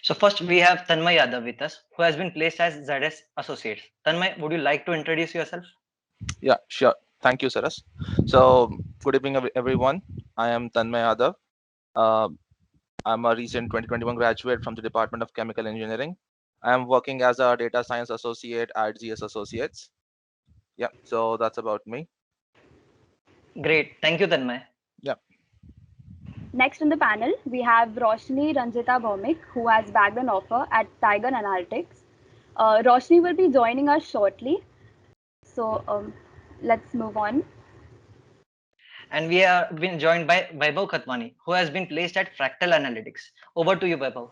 So first we have Tanmay Yadav with us, who has been placed as ZS Associates. Tanmay, would you like to introduce yourself? Yeah, sure. Thank you, Saras. So, good evening, everyone. I am Tanmay Yadav. Uh, I'm a recent 2021 graduate from the Department of Chemical Engineering. I am working as a data science associate at GS Associates. Yeah, so that's about me. Great, thank you, Tanmay. Yeah, Next on the panel, we have Roshni Ranjita Bhowmik, who has bagged an offer at Tiger Analytics. Roshni will be joining us shortly. So let's move on. And we are been joined by Vaibhav Khatwani, who has been placed at Fractal Analytics. Over to you, Vaibhav.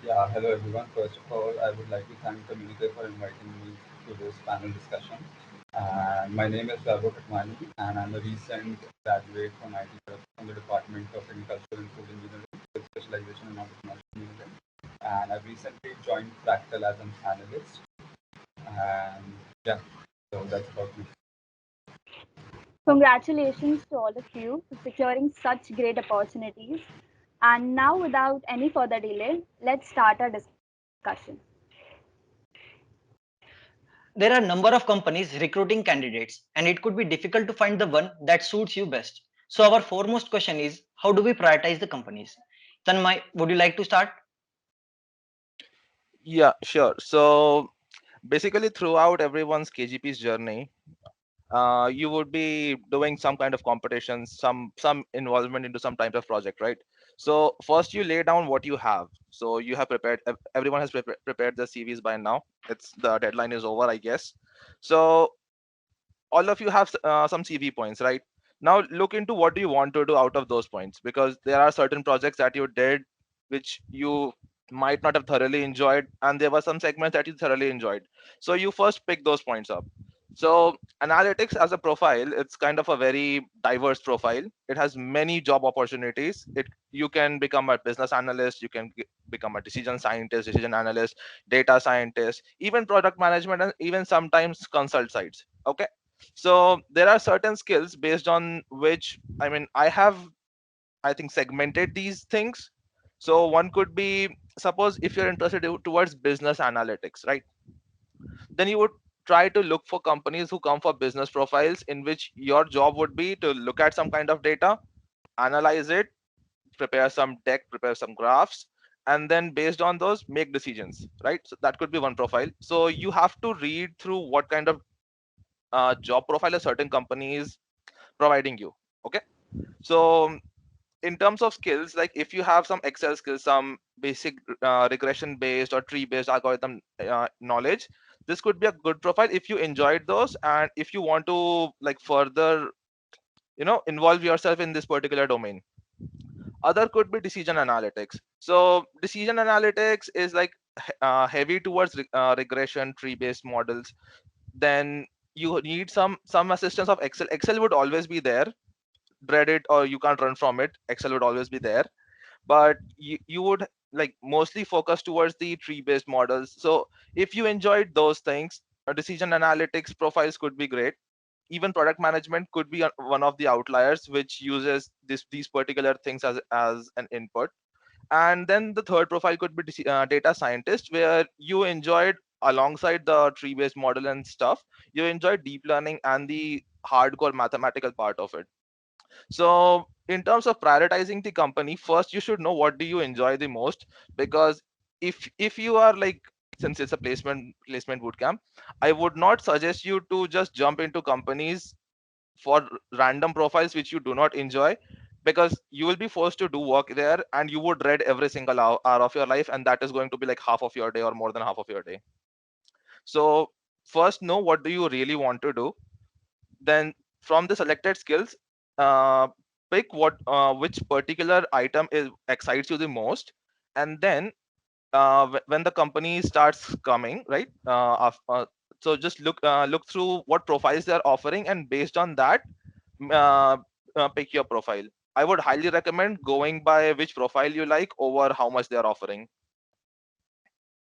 Yeah, hello everyone. First of all, I would like to thank Communiqué for inviting me to this panel discussion. And my name is Vaibhav Khatwani, and I'm a recent graduate from IT from the Department of Agricultural and Food Engineering with specialization in entrepreneurship engineering. And I've recently joined Fractal as an analyst. And yeah, so that's about me. Congratulations to all of you for securing such great opportunities. And now, without any further delay, let's start our discussion. There are a number of companies recruiting candidates, and it could be difficult to find the one that suits you best. So our foremost question is, how do we prioritize the companies? Tanmay, would you like to start? yeah, sure. So, basically, throughout everyone's KGP's journey, you would be doing some kind of competition, some involvement into some type of project, right? So first you lay down what you have. So you have prepared. Everyone has prepared their CVs by now. It's the deadline is over, I guess. So all of you have some CV points, right? Now look into what do you want to do out of those points, because there are certain projects that you did which you might not have thoroughly enjoyed, and there were some segments that you thoroughly enjoyed. So you first pick those points up. So analytics as a profile, it's kind of a very diverse profile. It has many job opportunities. You can become a business analyst, you can become a decision scientist, decision analyst, data scientist, even product management, and even sometimes consult sites. Okay, so there are certain skills based on which, I mean, I think segmented these things. So one could be, suppose if you're interested towards business analytics, right? Then you would try to look for companies who come for business profiles, in which your job would be to look at some kind of data, analyze it, prepare some deck, prepare some graphs, and then based on those make decisions, right? So that could be one profile. So you have to read through what kind of job profile a certain company is providing you. Okay, so in terms of skills, like if you have some Excel skills, some basic regression based or tree based algorithm knowledge, this could be a good profile if you enjoyed those, and if you want to like further involve yourself in this particular domain. Other could be decision analytics. So decision analytics is like heavy towards regression tree based models. Then you need some assistance of Excel. Excel would always be there. Dread it or you can't run from it, Excel would always be there. But you would like mostly focus towards the tree based models. So if you enjoyed those things, decision analytics profiles could be great. Even product management could be one of the outliers which uses these particular things as an input. And then the third profile could be data scientist, where you enjoyed, alongside the tree based model and stuff, you enjoyed deep learning and the hardcore mathematical part of it. So in terms of prioritizing the company, first you should know what do you enjoy the most. Because if you are like, since it's a placement bootcamp, I would not suggest you to just jump into companies for random profiles which you do not enjoy, because you will be forced to do work there and you would dread every single hour of your life, and that is going to be like half of your day or more than half of your day. So first know what do you really want to do. Then from the selected skills, uh, pick which particular item is excites you the most. And then when the company starts coming, right, so just look through what profiles they're offering, and based on that, uh, pick your profile. I would highly recommend going by which profile you like over how much they're offering.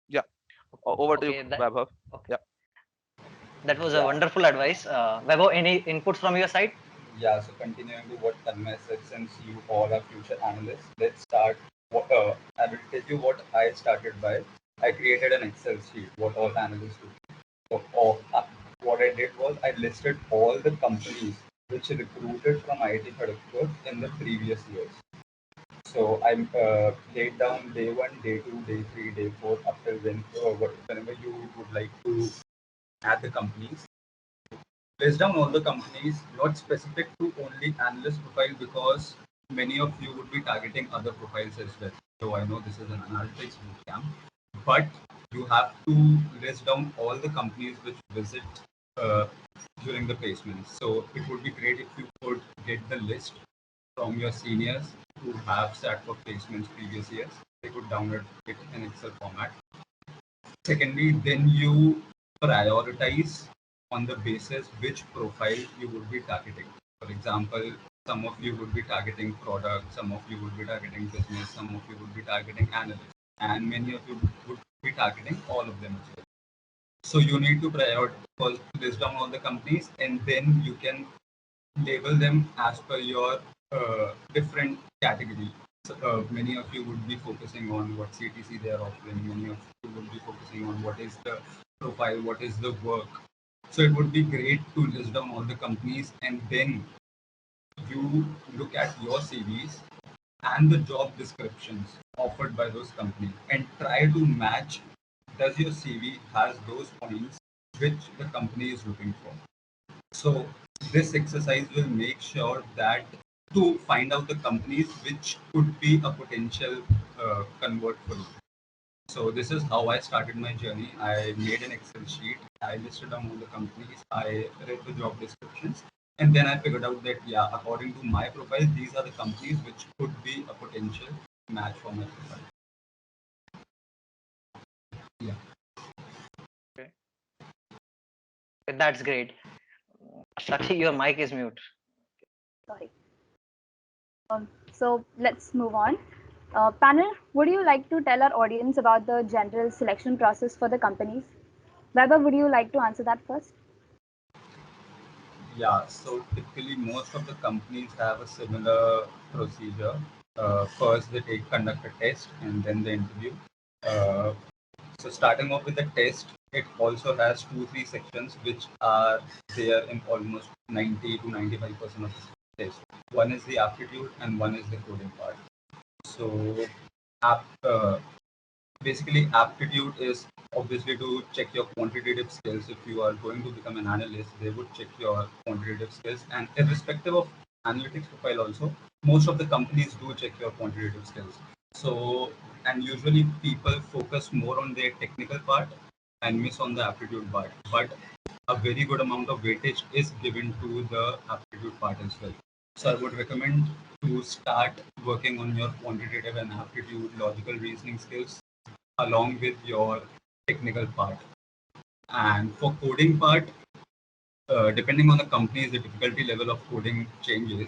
Yeah, over to you, Okay, Vaibhav. okay. Yeah. That was a Yeah, wonderful advice. Vaibhav, any inputs from your side? yeah. So continuing to what Tanmay said, since you all are future analysts, let's start I will tell you what I started by. I created an Excel sheet, what all analysts do. What I did was I listed all the companies which recruited from IIT Kharagpur in the previous years. So I laid down day one, day two, day three, day four, up till whenever you would like to add the companies. List down all the companies, not specific to only analyst profile because many of you would be targeting other profiles as well. So I know this is an analytics bootcamp, but you have to list down all the companies which visit uh, during the placements. So it would be great if you could get the list from your seniors who have sat for placements previous years. They could download it in Excel format. Secondly, then you prioritize on the basis which profile you would be targeting. For example, some of you would be targeting product, some of you would be targeting business, some of you would be targeting analyst, and many of you would be targeting all of them as well. So you need to prioritize, list down all the companies, and then you can label them as per your different category. So, many of you would be focusing on what CTC they are offering. Many of you would be focusing on what is the profile, what is the work. So it would be great to list down all the companies and then you look at your CVs and the job descriptions offered by those companies and try to match, does your CV has those points which the company is looking for. So this exercise will make sure that to find out the companies which could be a potential convert for you. So this is how I started my journey. I made an Excel sheet. I listed down all the companies. I read the job descriptions, and then I figured out that yeah, according to my profile, these are the companies which could be a potential match for my profile. Yeah. Okay. That's great. Sakshi, your mic is mute. Sorry. So let's move on. Panel, would you like to tell our audience about the general selection process for the companies? Vaibhav, would you like to answer that first? Yeah, so typically most of the companies have a similar procedure. First, they conduct a test and then the interview. Uh, so starting off with the test, it also has two, three sections which are there in almost 90 to 95% of the test. One is the aptitude and one is the coding part. So, app, basically aptitude is obviously to check your quantitative skills. If you are going to become an analyst, they would check your quantitative skills, and irrespective of analytics profile also, most of the companies do check your quantitative skills. So, and usually people focus more on their technical part and miss on the aptitude part, but a very good amount of weightage is given to the aptitude part as well. So I would recommend to start working on your quantitative and aptitude logical reasoning skills along with your technical part. And for coding part, depending on the companies, the difficulty level of coding changes.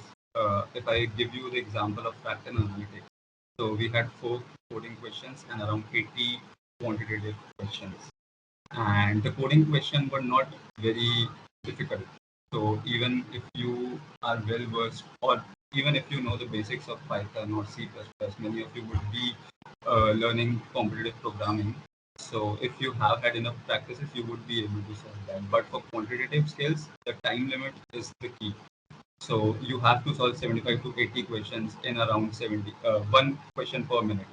If I give you the example of fact and analytics, so we had 4 coding questions and around 80 quantitative questions. And the coding question were not very difficult. So even if you are well versed, or even if you know the basics of Python or C++, many of you would be learning competitive programming. So if you have had enough practices, you would be able to solve that. But for quantitative skills, the time limit is the key. So you have to solve 75 to 80 questions in around one question per minute.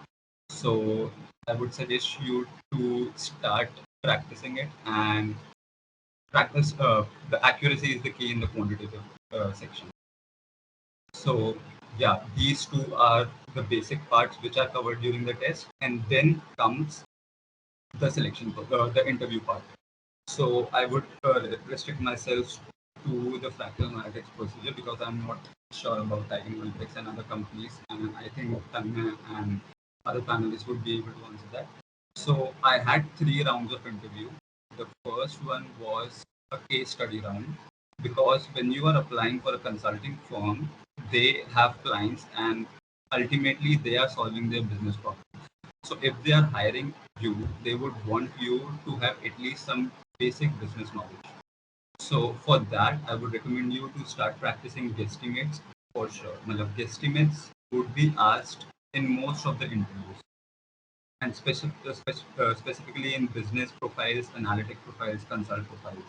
So I would suggest you to start practicing it and practice. The accuracy is the key in the quantitative section. So yeah, these two are the basic parts which are covered during the test, and then comes the selection, the interview part. So I would restrict myself to the fractal analytics procedure because I'm not sure about Tiger Analytics and other companies, and I think Tanmay and other panelists would be able to answer that. So I had 3 rounds of interview. The first one was a case study round because when you are applying for a consulting firm, they have clients and ultimately they are solving their business problem. So if they are hiring you, they would want you to have at least some basic business knowledge. So for that, I would recommend you to start practicing guesstimates for sure. Matlab, guesstimates would be asked in most of the interviews, and specifically in business profiles, analytic profiles, consult profiles.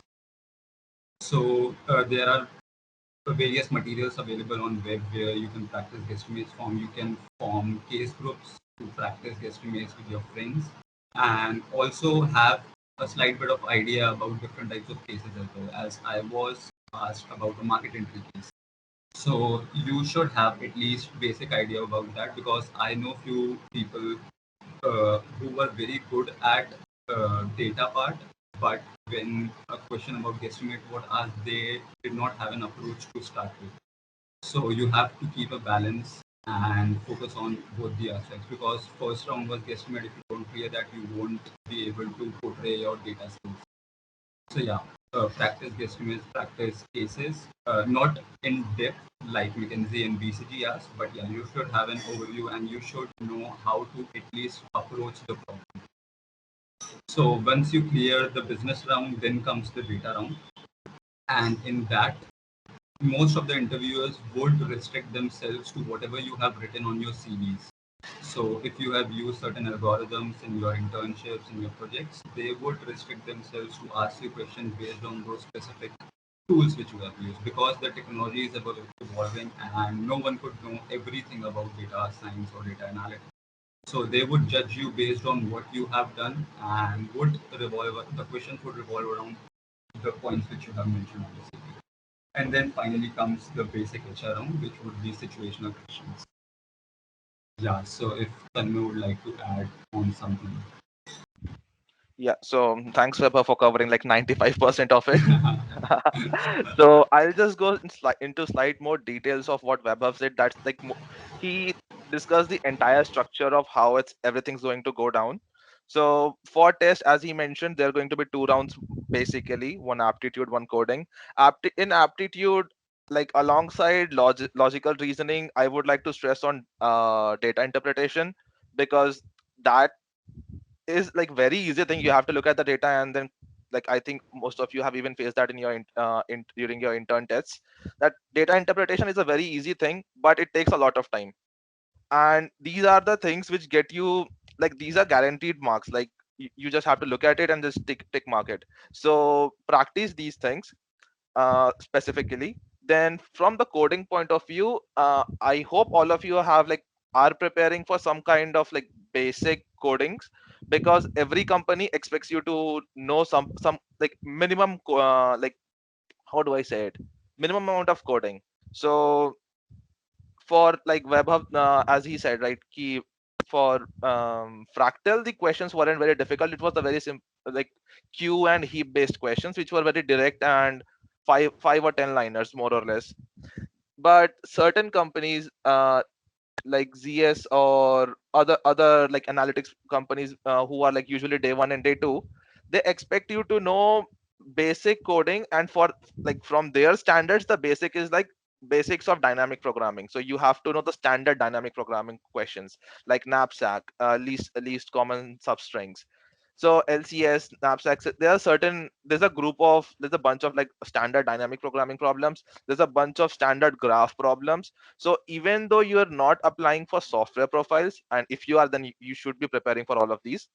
So there are various materials available on web where you can practice guesstimates from. You can form case groups to practice guesstimates with your friends, and also have a slight bit of idea about different types of cases as well. As I was asked about a market entry case, so you should have at least basic idea about that, because I know few people who were very good at data part, but when a question about guesstimate was asked, they did not have an approach to start with. So you have to keep a balance and focus on both the aspects, because first round was guesstimate. If you don't clear that, you won't be able to portray your data skills. So yeah, practice guesstimates, practice cases, not in depth like McKinsey and BCG asked, but yeah, you should have an overview and you should know how to at least approach the problem. So once you clear the business round, then comes the data round, and in that, most of the interviewers would restrict themselves to whatever you have written on your CVs. So if you have used certain algorithms in your internships, in your projects, they would restrict themselves to ask you questions based on those specific tools which you have used, because the technology is evolving and no one could know everything about data science or data analytics. So they would judge you based on what you have done, and the questions would revolve around the points which you have mentioned on the CV. And then finally comes the basic HR round, which would be situational questions. Yeah, so if Tanmay would like to add on something. Yeah, so thanks, Weber, for covering like 95% of it. So I'll just go into slight more details of what Vaibhav said. That's like he discussed the entire structure of how everything's going to go down. So for test, as he mentioned, there are going to be two rounds basically, one aptitude, one coding. In aptitude, like alongside logical reasoning, I would like to stress on data interpretation, because that is like very easy thing. You have to look at the data, and then like I think most of you have even faced that in your during your intern tests, that data interpretation is a very easy thing, but it takes a lot of time. And these are the things which get you, like these are guaranteed marks. Like you just have to look at it and just tick mark it. So practice these things specifically. Then from the coding point of view, I hope all of you have like are preparing for some kind of like basic codings, because every company expects you to know some like minimum like how do I say it, minimum amount of coding. So for like Vaibhav, as he said, right, key for fractal, the questions weren't very difficult. It was the very simple, like queue and heap based questions, which were very direct and five or 10 liners more or less. But certain companies, like ZS or other like analytics companies, who are like usually day one and day two, they expect you to know basic coding. And for like from their standards, the basic is like basics of dynamic programming. So you have to know the standard dynamic programming questions, like knapsack, least common substrings. So LCS, knapsacks, there's a bunch of like standard dynamic programming problems. There's a bunch of standard graph problems. So even though you are not applying for software profiles, and if you are, then you should be preparing for all of these.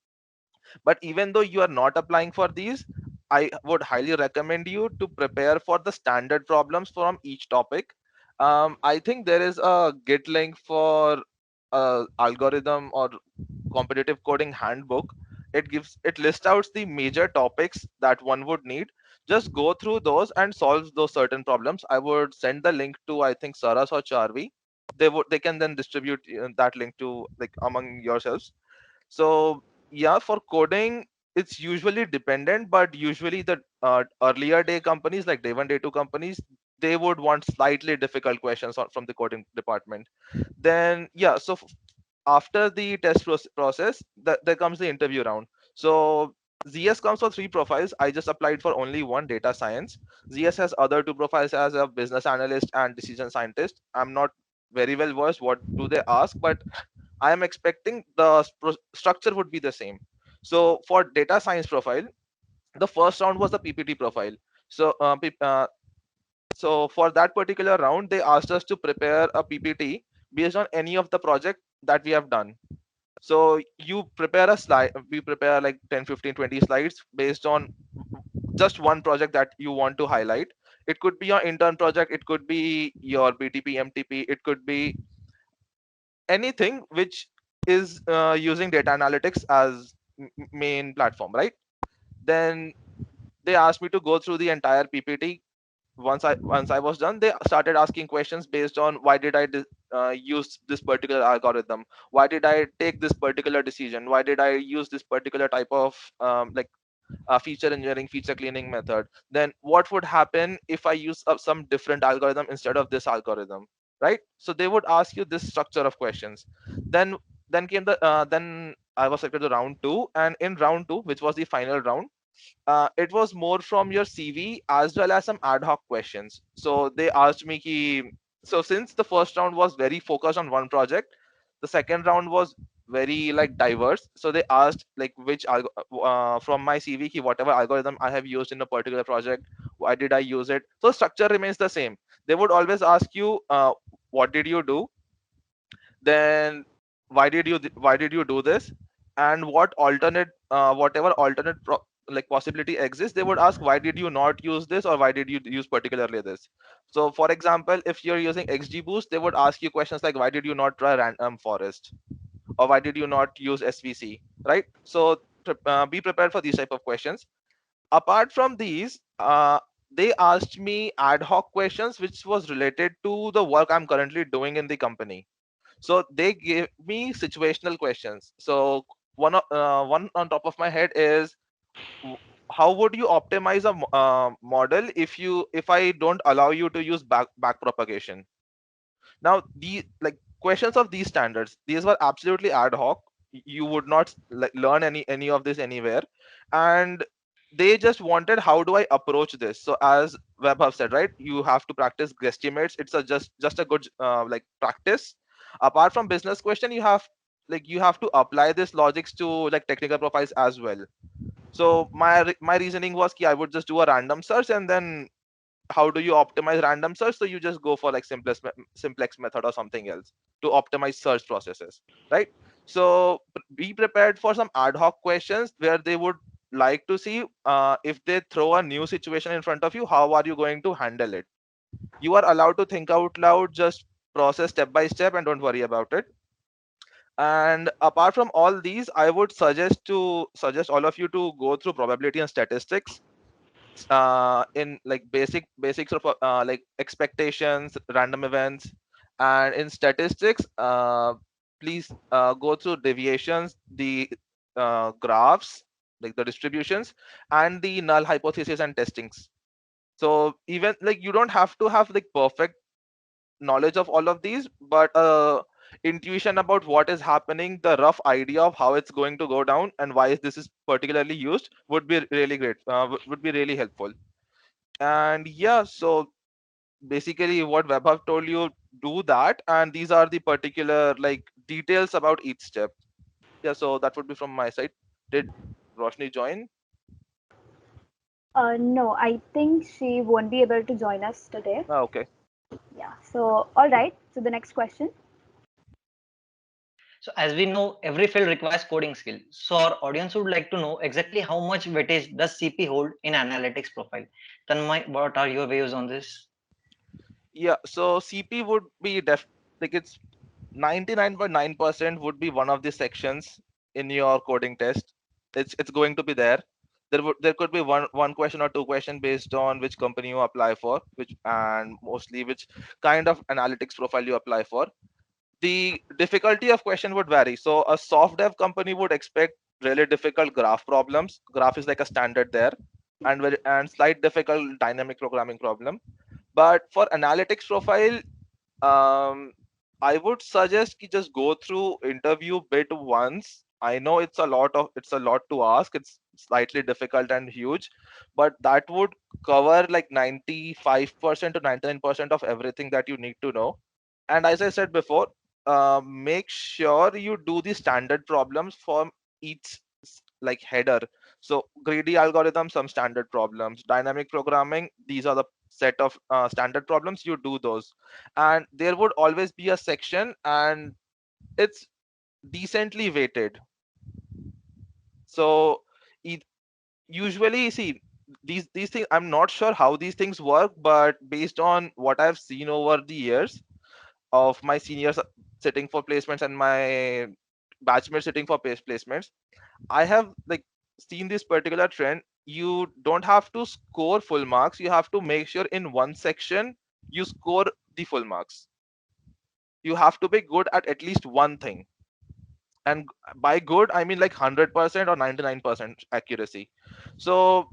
But even though you are not applying for these, I would highly recommend you to prepare for the standard problems from each topic. I think there is a Git link for algorithm or competitive coding handbook. It lists out the major topics that one would need. Just go through those and solve those certain problems. I would send the link to, I think, Saras or Charvi. They can then distribute that link to like among yourselves. So yeah, for coding, it's usually dependent, but usually the earlier day companies, like day one, day two companies, they would want slightly difficult questions from the coding department. Then yeah, so after the test process, there comes the interview round. So ZS comes for three profiles. I just applied for only one, data science. ZS has other two profiles as a business analyst and decision scientist. I'm not very well versed what do they ask, but I am expecting the structure would be the same. So for data science profile, the first round was the PPT profile. So so for that particular round, they asked us to prepare a PPT based on any of the project that we have done. So you prepare a slide, we prepare like 10, 15, 20 slides based on just one project that you want to highlight. It could be your intern project, it could be your BTP, MTP, it could be anything which is using data analytics as main platform, right? Then they asked me to go through the entire PPT. Once I was done, they started asking questions based on why did I use this particular algorithm, why did I take this particular decision, why did I use this particular type of feature engineering, feature cleaning method. Then what would happen if I use some different algorithm instead of this algorithm, right? So they would ask you this structure of questions. then then I was selected to round 2, and in round 2, which was the final round, it was more from your CV as well as some ad hoc questions. So they asked me ki, so since the first round was very focused on one project, the second round was very like diverse. So they asked like from my CV ki whatever algorithm I have used in a particular project, why did I use it? So structure remains the same. They would always ask you, what did you do? Then why did you do this? And what alternate whatever alternate like possibility exists, they would ask why did you not use this, or why did you use particularly this. So for example, if you're using XGBoost, they would ask you questions like why did you not try random forest, or why did you not use SVC, right? So be prepared for these type of questions. Apart from these, they asked me ad hoc questions which was related to the work I'm currently doing in the company. So they gave me situational questions. So one on top of my head is, w- how would you optimize a model if I don't allow you to use back propagation? Now the like questions of these standards, these were absolutely ad hoc. You would not like learn any of this anywhere, and they just wanted how do I approach this. So as Vaibhav said, right, you have to practice guesstimates. It's a just a good like practice. Apart from business question, you have to apply this logics to like technical profiles as well. So my reasoning was ki I would just do a random search, and then how do you optimize random search? So you just go for like simplex method or something else to optimize search processes, right? So be prepared for some ad hoc questions where they would like to see, if they throw a new situation in front of you, how are you going to handle it? You are allowed to think out loud, just process step by step and don't worry about it. And apart from all these, I would suggest all of you to go through probability and statistics, in like basics of like expectations, random events. And in statistics, please go through deviations, the graphs, like the distributions, and the null hypothesis and testings. So even like you don't have to have like perfect knowledge of all of these, but intuition about what is happening, the rough idea of how it's going to go down and why this is particularly used would be really great, would be really helpful. And yeah, so basically what Vaibhav told you, do that, and these are the particular like details about each step. Yeah, so that would be from my side. Did Roshni join? No, I think she won't be able to join us today. Okay. Yeah. So, all right. So the next question. So as we know, every field requires coding skill. So our audience would like to know exactly how much weightage does CP hold in analytics profile. Tanmay, what are your views on this? Yeah, so CP would be like it's 99.9% would be one of the sections in your coding test. It's going to be there. There could be one question or two question based on which company you apply for, which and mostly which kind of analytics profile you apply for. The difficulty of question would vary. So a soft dev company would expect really difficult graph problems. Graph is like a standard there, and slight difficult dynamic programming problem. But for analytics profile, um, I would suggest you just go through interview bit once. I know it's a lot to ask. It's slightly difficult and huge, but that would cover like 95% to 99% of everything that you need to know. And as I said before, make sure you do the standard problems for each like header. So greedy algorithm, some standard problems, dynamic programming, these are the set of standard problems. You do those, and there would always be a section, and it's decently weighted. So e- usually, see, these things, I'm not sure how these things work, but based on what I've seen over the years of my seniors sitting for placements and my batchmates sitting for placements, I have like seen this particular trend. You don't have to score full marks, you have to make sure in one section you score the full marks. You have to be good at least one thing, and by good I mean like 100% or 99% accuracy. So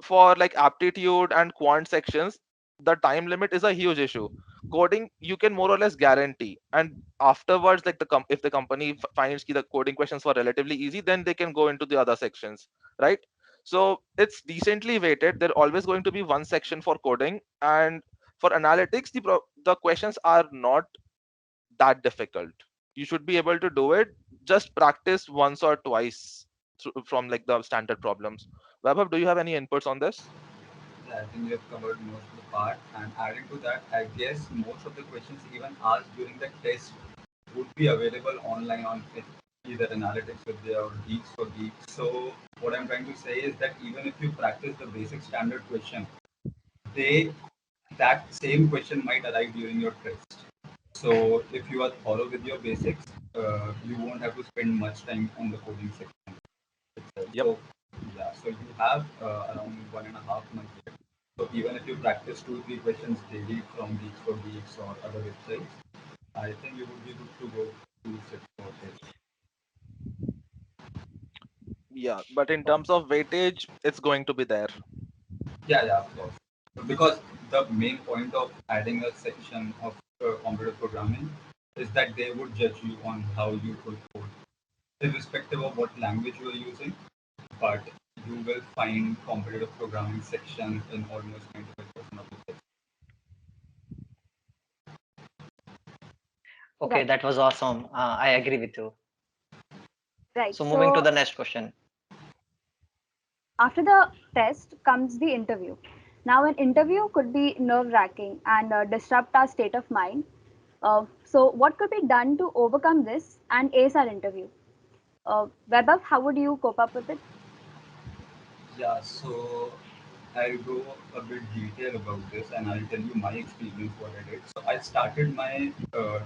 for like aptitude and quant sections, the time limit is a huge issue. Coding you can more or less guarantee, and afterwards, like if the company finds the coding questions were relatively easy, then they can go into the other sections, right? So it's decently weighted. There always going to be one section for coding, and for analytics the questions are not that difficult. You should be able to do it. Just practice once or twice from like the standard problems. Vaibhav, do you have any inputs on this? Yeah, I think you have covered most of the part. And adding to that, I guess most of the questions even asked during the test would be available online on either Analytics Vidya or Geeks for Geeks. So what I'm trying to say is that even if you practice the basic standard question, they that same question might arrive during your test. So if you are thorough with your basics, you won't have to spend much time on the coding section itself. Yep. So yeah, so you have around 1.5 months left. So even if you practice 2-3 questions daily from Geeks for Geeks or other websites, I think you would be good to go to sit for test. Yeah, but in terms of weightage, it's going to be there. Yeah, yeah, of course. Because the main point of adding a section of computer programming is that they would judge you on how you could code, irrespective of what language you are using. But you will find competitive programming section in almost 95% of the tests. Okay, Right. that was awesome. I agree with you. Right. So moving to So the next question. after the test comes the interview. Now, an interview could be nerve wracking and disrupt our state of mind. So, what could be done to overcome this and ace our interview? Vaibhav, how would you cope up with it? Yeah, so I'll go a bit detail about this and I'll tell you my experience what I did. So I started my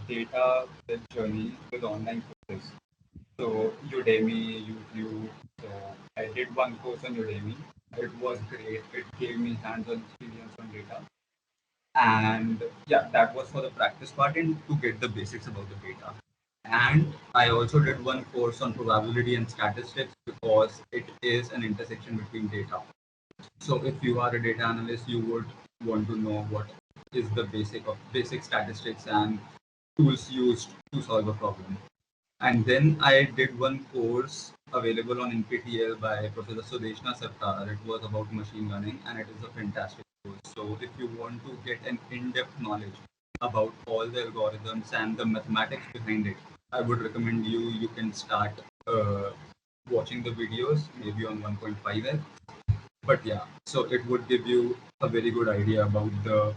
data journey with online courses. So Udemy, YouTube. So I did one course on Udemy. It was great. It gave me hands-on experience on data. And yeah, that was for the practice part and to get the basics about the data. And I also did one course on probability and statistics because it is an intersection between data. So if you are a data analyst, you would want to know what is the basic statistics and tools used to solve a problem. And then I did one course available on NPTEL by Professor Sudeshna Sarkar. It was about machine learning and it is a fantastic course. So if you want to get an in-depth knowledge about all the algorithms and the mathematics behind it, I would recommend you can start watching the videos maybe on 1.5x. But yeah, so it would give you a very good idea about the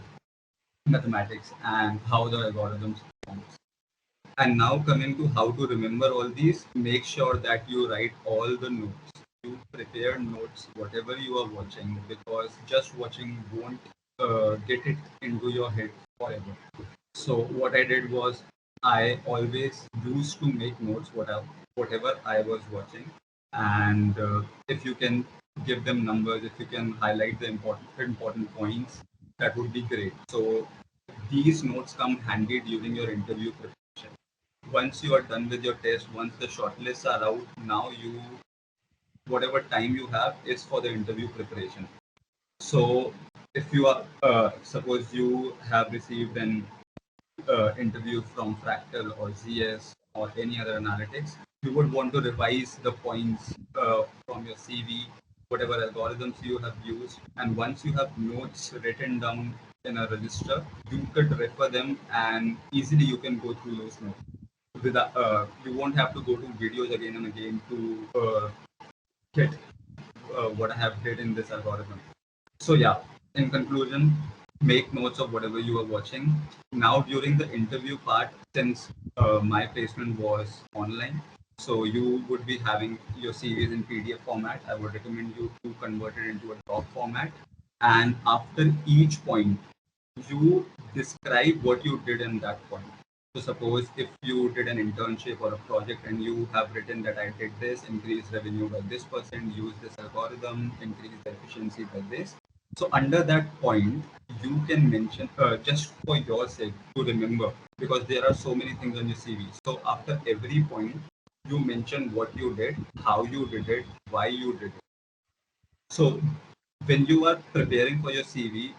mathematics and how the algorithms perform. And now coming to how to remember all these, make sure that you write all the notes. You prepare notes, whatever you are watching, because just watching won't get it into your head forever. So what I did was I always used to make notes whatever I was watching, and if you can give them numbers, if you can highlight the important points, that would be great. So these notes come handy during your interview preparation. Once you are done with your test, once the shortlists are out, now you whatever time you have is for the interview preparation. So if you are suppose you have received an interview from Fractal or ZS or any other analytics, you would want to revise the points from your CV, whatever algorithms you have used, and once you have notes written down in a register, you could refer them and easily you can go through those notes. You won't have to go to videos again and again to get what I have did in this algorithm. So yeah, in conclusion, make notes of whatever you are watching. Now, during the interview part, since my placement was online, so you would be having your CVs in PDF format. I would recommend you to convert it into a doc format. And after each point, you describe what you did in that point. So suppose if you did an internship or a project and you have written that I did this, increase revenue by this percent, use this algorithm, increase the efficiency by this. So under that point, you can mention just for your sake to remember, because there are so many things on your CV. So after every point, you mention what you did, how you did it, why you did it. So when you are preparing for your CV,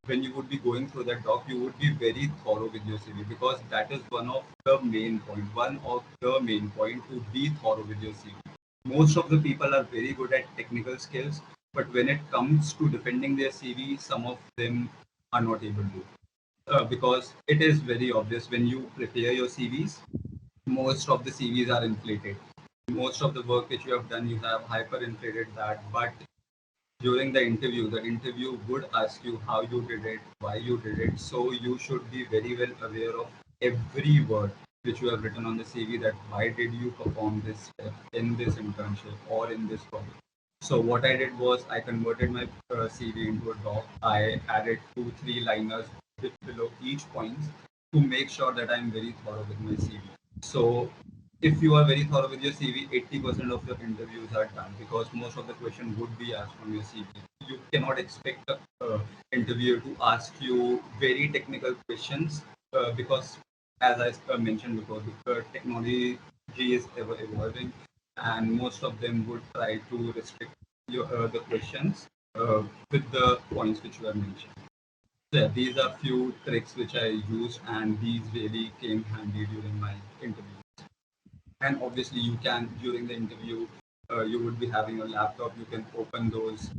when you would be going through that doc, you would be very thorough with your CV, because that is one of the main point to be thorough with your CV. Most of the people are very good at technical skills, but when it comes to defending their CV, some of them are not able to. Because it is very obvious when you prepare your CVs, most of the CVs are inflated. Most of the work which you have done, you have hyper-inflated that, but during the interview would ask you how you did it, why you did it. So you should be very well aware of every word which you have written on the CV, that why did you perform this step in this internship or in this project. So what I did was I converted my CV into a doc. I added 2 3 liners below each points to make sure that I'm very thorough with my CV. So if you are very thorough with your CV, 80% of your interviews are done, because most of the question would be asked from your CV. You cannot expect the interviewer to ask you very technical questions, because, as I mentioned before, the technology is ever evolving, and most of them would try to restrict the questions with the points which you have mentioned. So yeah, these are few tricks which I used, and these really came handy during my interview. And obviously you can, during the interview, you would be having a laptop, you can open those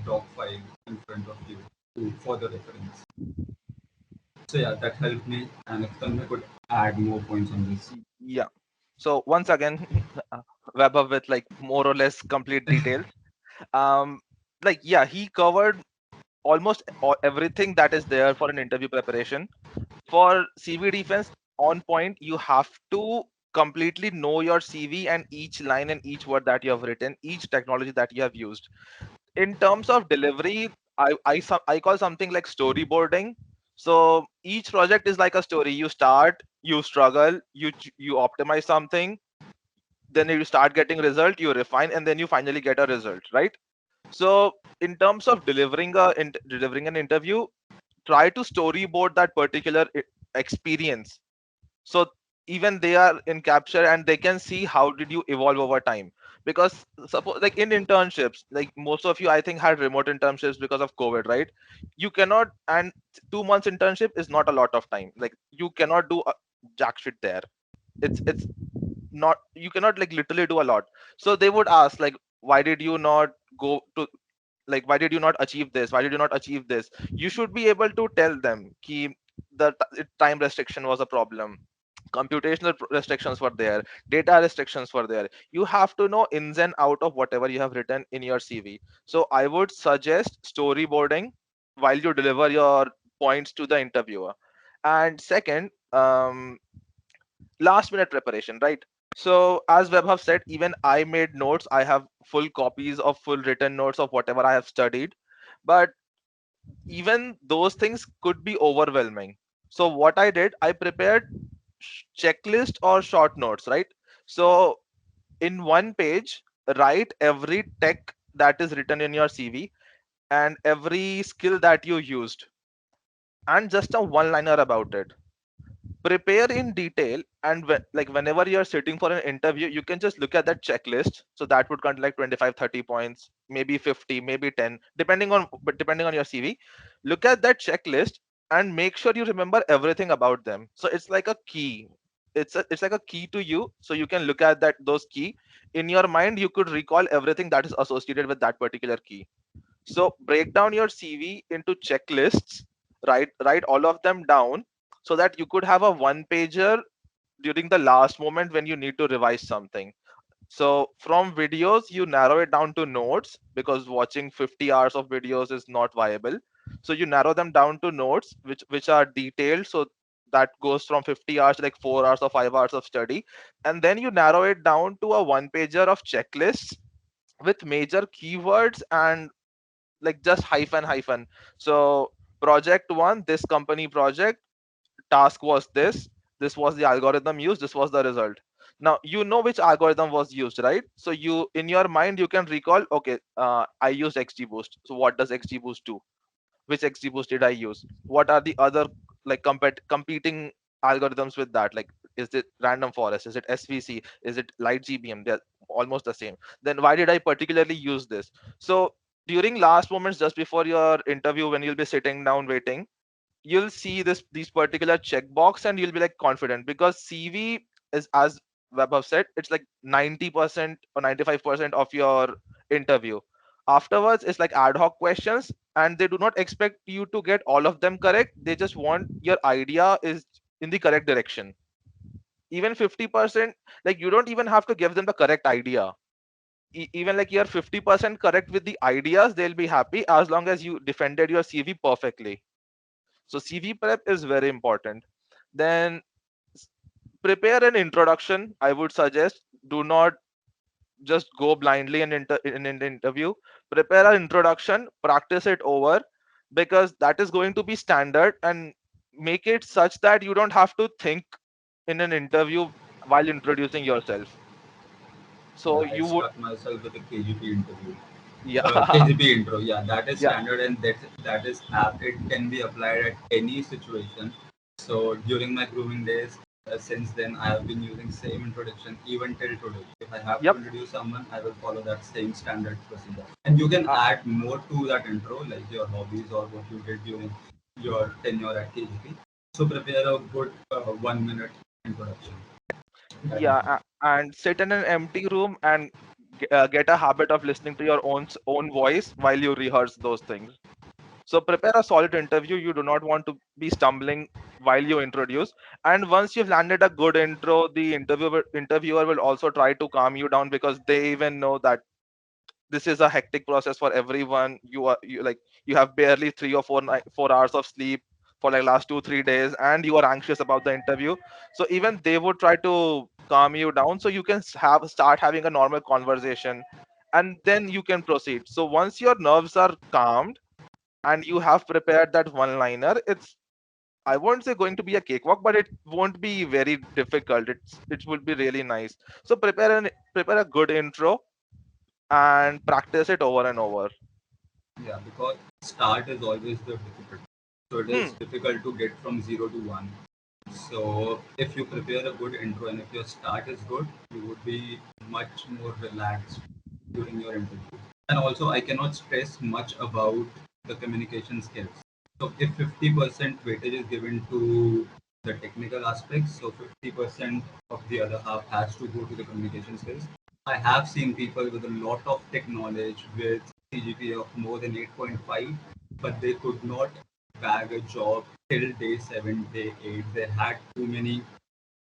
doc files in front of you for the reference. So yeah, that helped me, and if Tanmay could add more points on this. Yeah. So once again, Vaibhav with like more or less complete details. Um, like yeah, he covered almost everything that is there for an interview preparation. For CV defense, on point, you have to completely know your CV and each line and each word that you have written, each technology that you have used. In terms of delivery, I call something like storyboarding. So each project is like a story. You start, you struggle, you optimize something, then you start getting result, you refine, and then you finally get a result, right? So in terms of delivering an interview, try to storyboard that particular experience, so even they are in capture and they can see how did you evolve over time. Because suppose like in internships, like most of you I think had remote internships because of COVID, right? You cannot, and 2 months internship is not a lot of time, like you cannot do jack shit there. It's not, you cannot like literally do a lot. So they would ask like, why did you not go to, like why did you not achieve this, why did you not achieve this? You should be able to tell them ki the time restriction was a problem, computational restrictions were there, data restrictions were there. You have to know ins and out of whatever you have written in your CV. So I would suggest storyboarding while you deliver your points to the interviewer. And second, last minute preparation, right? So as Vaibhav said, even I made notes. I have full copies of full written notes of whatever I have studied, but even those things could be overwhelming. So what I did, I prepared checklist or short notes, right? So in one page, write every tech that is written in your CV and every skill that you used, and just a one liner about it. Prepare in detail, and like whenever you're sitting for an interview, you can just look at that checklist. So that would count like 25 30 points, maybe 50, maybe 10, depending on your CV. Look at that checklist and make sure you remember everything about them. So it's like a key, it's like a key to you, so you can look at that those key in your mind. You could recall everything that is associated with that particular key. So break down your CV into checklists, write all of them down, so that you could have a one pager during the last moment when you need to revise something. So from videos, you narrow it down to notes, because watching 50 hours of videos is not viable. So you narrow them down to notes which are detailed. So that goes from 50 hours to like 4 hours or 5 hours of study, and then you narrow it down to a one pager of checklists with major keywords and like just hyphen. So project 1, this company project, task was this was the algorithm used, this was the result. Now you know which algorithm was used, right? So you in your mind you can recall, okay, I used XGBoost, so what does XGBoost do? Which XGBoost did I use? What are the other like competing algorithms with that? Like, is it random forest? Is it SVC? Is it light GBM? They're almost the same. Then why did I particularly use this? So during last moments, just before your interview, when you'll be sitting down waiting, you'll see these particular checkbox and you'll be like confident, because CV is, as Vaibhav said, it's like 90% or 95% of your interview. Afterwards it's like ad hoc questions, and they do not expect you to get all of them correct. They just want your idea is in the correct direction. Even 50%, like you don't even have to give them the correct idea. Even like you're 50% correct with the ideas, they'll be happy as long as you defended your CV perfectly. So CV prep is very important. Then s- prepare an introduction. I would suggest, do not just go blindly in an interview. Prepare an introduction, practice it over, because that is going to be standard, and make it such that you don't have to think in an interview while introducing yourself. So I you would, stuck myself with a KGP interview. yeah, KGP intro, yeah, that is yeah, standard, and that is app. It can be applied at any situation. So during my grooming days, since then I have been using same introduction even till today. If I have to yep, introduce someone, I will follow that same standard procedure. And you can uh, add more to that intro, like your hobbies or what you did during your tenure at KGP. So prepare a good 1 minute introduction. That will yeah, and sit in an empty room and get a habit of listening to your own voice while you rehearse those things. So prepare a solid interview. You do not want to be stumbling while you introduce. And once you've landed a good intro, the interviewer will also try to calm you down, because they even know that this is a hectic process for everyone. You have barely 4 hours of sleep for like last 2 3 days, and you are anxious about the interview. So even they would try to calm you down, so you can start having a normal conversation, and then you can proceed. So once your nerves are calmed and you have prepared that one liner, it's, I won't say going to be a cakewalk, but it won't be very difficult. It will be really nice. So prepare a good intro and practice it over and over. Yeah, because start is always the difficult. So it is Hmm. difficult to get from 0 to 1. So if you prepare a good intro and if your start is good, you would be much more relaxed during your interview. And also, I cannot stress much about the communication skills. So if 50% weightage is given to the technical aspects, so 50% of the other half has to go to the communication skills. I have seen people with a lot of tech knowledge with CGPA of more than 8.5, but they could not bag a job till day 7, day 8. They had too many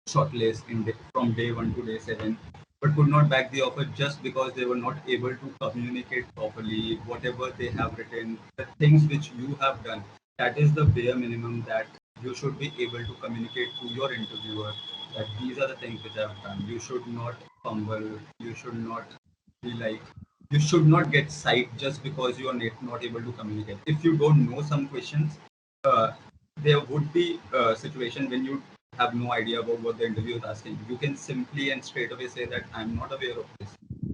shortlist from day 1 to day 7, but could not back the offer just because they were not able to communicate properly. Whatever they have written, the things which you have done, that is the bare minimum that you should be able to communicate to your interviewer, that these are the things which I have done. You should not fumble. You should not be like, you should not get psyched just because you are not able to communicate. If you don't know some questions, uh, there would be a situation when you have no idea about what the interviewer is asking. You can simply and straight away say that I'm not aware of this.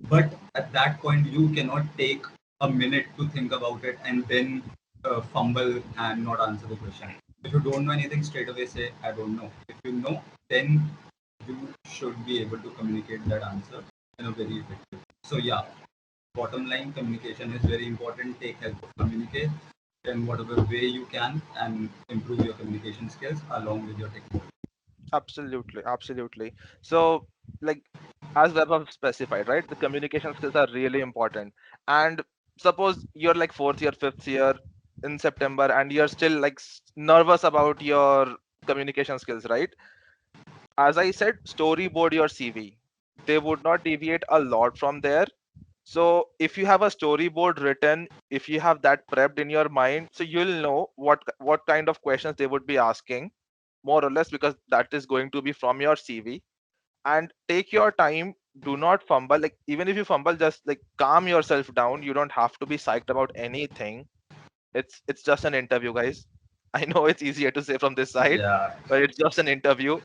But at that point, you cannot take a minute to think about it and then fumble and not answer the question. If you don't know anything, straight away say, I don't know. If you know, then you should be able to communicate that answer in a very effective. So yeah, bottom line, communication is very important. Take help of communicate in whatever way you can and improve your communication skills along with your technical. Absolutely. So, like, as Vaibhav specified, right, the communication skills are really important. And suppose you're like fourth year, fifth year in September, and you're still like nervous about your communication skills, right? As I said, storyboard your CV. They would not deviate a lot from there. So if you have a storyboard written, if you have that prepped in your mind, so you'll know what kind of questions they would be asking, more or less, because that is going to be from your CV. And take your time. Do not fumble. Like, even if you fumble, just like calm yourself down. You don't have to be psyched about anything. It's just an interview, guys. I know it's easier to say from this side, Yeah, but it's just an interview.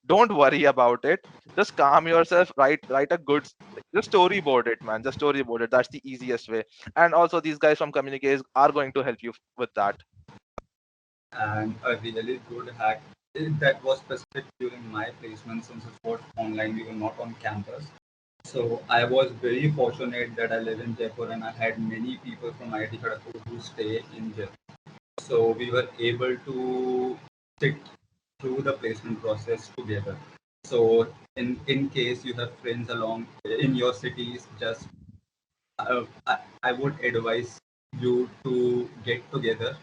Don't worry about it. Just calm yourself. Write a good just storyboard it, man. Just storyboard it. That's the easiest way. And also, these guys from Communiqué are going to help you with that. and a really good hack that was specific during my placement since it was online, we were not on campus. So I was very fortunate that I live in Jaipur and I had many people from IIT Kharagpur who stay in Jaipur. So we were able to sit through the placement process together. So in case you have friends along in your cities, just I would advise you to get together,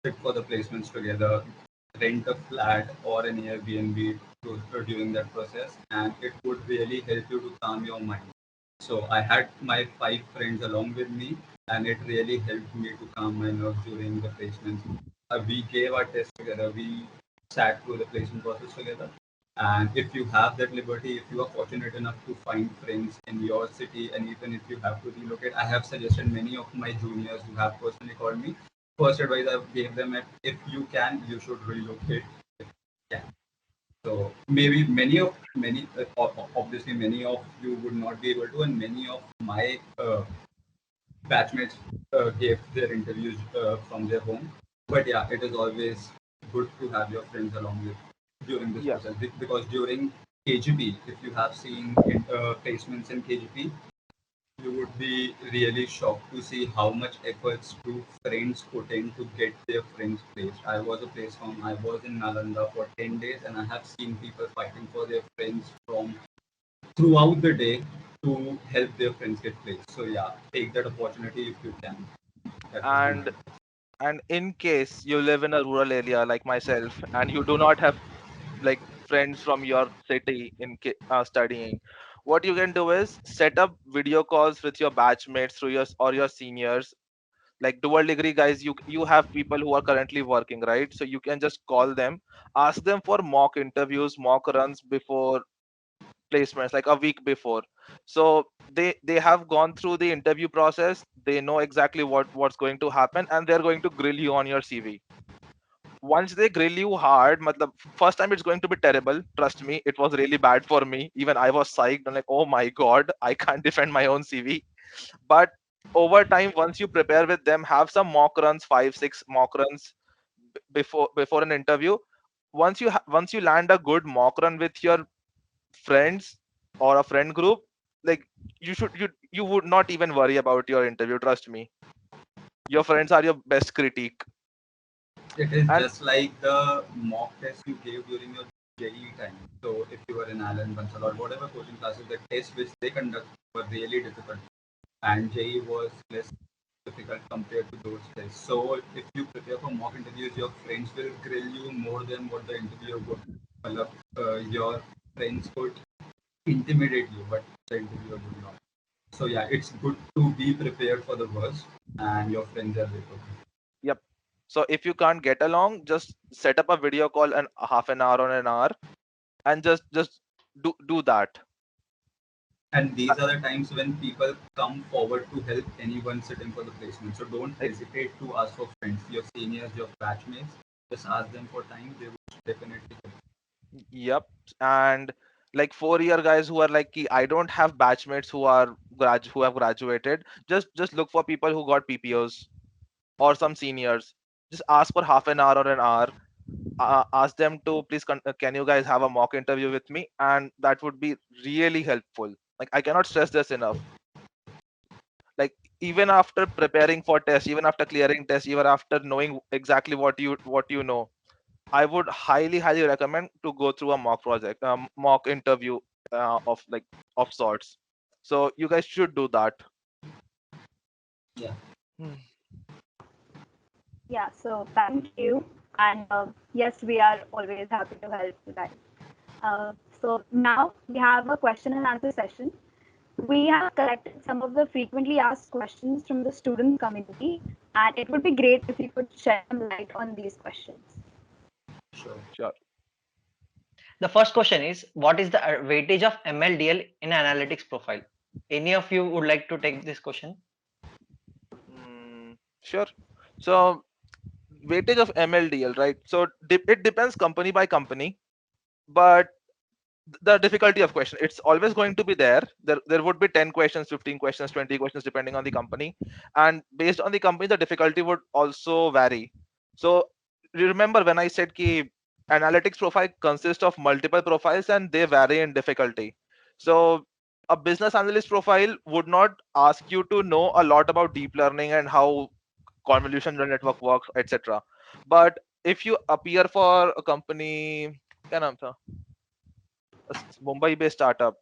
sit for the placements together, rent a flat or an Airbnb during that process, and it would really help you to calm your mind. So I had my 5 friends along with me, and it really helped me to calm my nerves during the placements. We gave our test together. We sat through the placement process together. And if you have that liberty, if you are fortunate enough to find friends in your city, and even if you have to relocate, I have suggested many of my juniors who have personally called me. First advice I gave them at if you can, you should relocate. If you can. So maybe obviously many of you would not be able to, and many of my batchmates gave their interviews from their home. But yeah, it is always good to have your friends along with during this Yeah. process because during KGP, if you have seen placements in KGP, you would be really shocked to see how much efforts do friends put in to get their friends placed. I was a place from I was in Nalanda for 10 days and I have seen people fighting for their friends from throughout the day to help their friends get placed. So yeah, take that opportunity if you can. That would be my and and in case you live in a rural area like myself and you do not have like friends from your city in studying, what you can do is set up video calls with your batchmates through your or your seniors. Like dual degree guys, you have people who are currently working, right? So you can just call them, ask them for mock interviews, mock runs before placements, like a week before. So they have gone through the interview process, they know exactly what's going to happen, and they're going to grill you on your CV. Once they grill you hard, matlab, first time it's going to be terrible. Trust me, it was really bad for me. Even I was psyched. I'm like, oh my god, I can't defend my own CV. But over time, once you prepare with them, have some mock runs, 5 6 mock runs before an interview. Once you land a good mock run with your friends or a friend group, like you would not even worry about your interview. Trust me, your friends are your best critique. It is And just like the mock test you gave during your JEE time. So if you were in Allen Bansal or whatever coaching classes, the tests which they conduct were really difficult. And JEE was less difficult compared to those tests. So if you prepare for mock interviews, your friends will grill you more than what the interviewer would. Your friends could intimidate you, but the interviewer would not. So yeah, it's good to be prepared for the worst, and your friends are there for you. yep. So if you can't get along, just set up a video call and half an hour on an hour, and just do that. And Uh, these are the times when people come forward to help anyone sitting for the placement. So don't like, hesitate to ask for friends, your seniors, your batchmates. Just ask them for time. They will definitely help. yep. And like 4 year guys who are like, "Ki, I don't have batchmates who are who have graduated." Just look for people who got PPOs or some seniors. Just ask for half an hour or an hour. Ask them to please can you guys have a mock interview with me, and that would be really helpful. Like, I cannot stress this enough. Like, even after preparing for tests, even after clearing tests, even after knowing exactly what you know, I would highly recommend to go through a mock project, mock interview, of sorts. So you guys should do that. Yeah. Hmm. Yeah, so thank you. And yes, we are always happy to help you guys. So now we have a question and answer session. We have collected some of the frequently asked questions from the student community, and it would be great if you could shed some light on these questions. Sure. Sure. The first question is, what is the weightage of MLDL in analytics profile? Any of you would like to take this question? Sure. So weightage of MLDL, right? So it depends company by company, but the difficulty of question, it's always going to be there would be 10 questions, 15 questions, 20 questions depending on the company, and based on the company the difficulty would also vary. So you remember when I said ki analytics profile consists of multiple profiles and they vary in difficulty. So a business analyst profile would not ask you to know a lot about deep learning and how convolution neural network works, etc. But if you appear for a company, क्या नाम था? Mumbai based startup.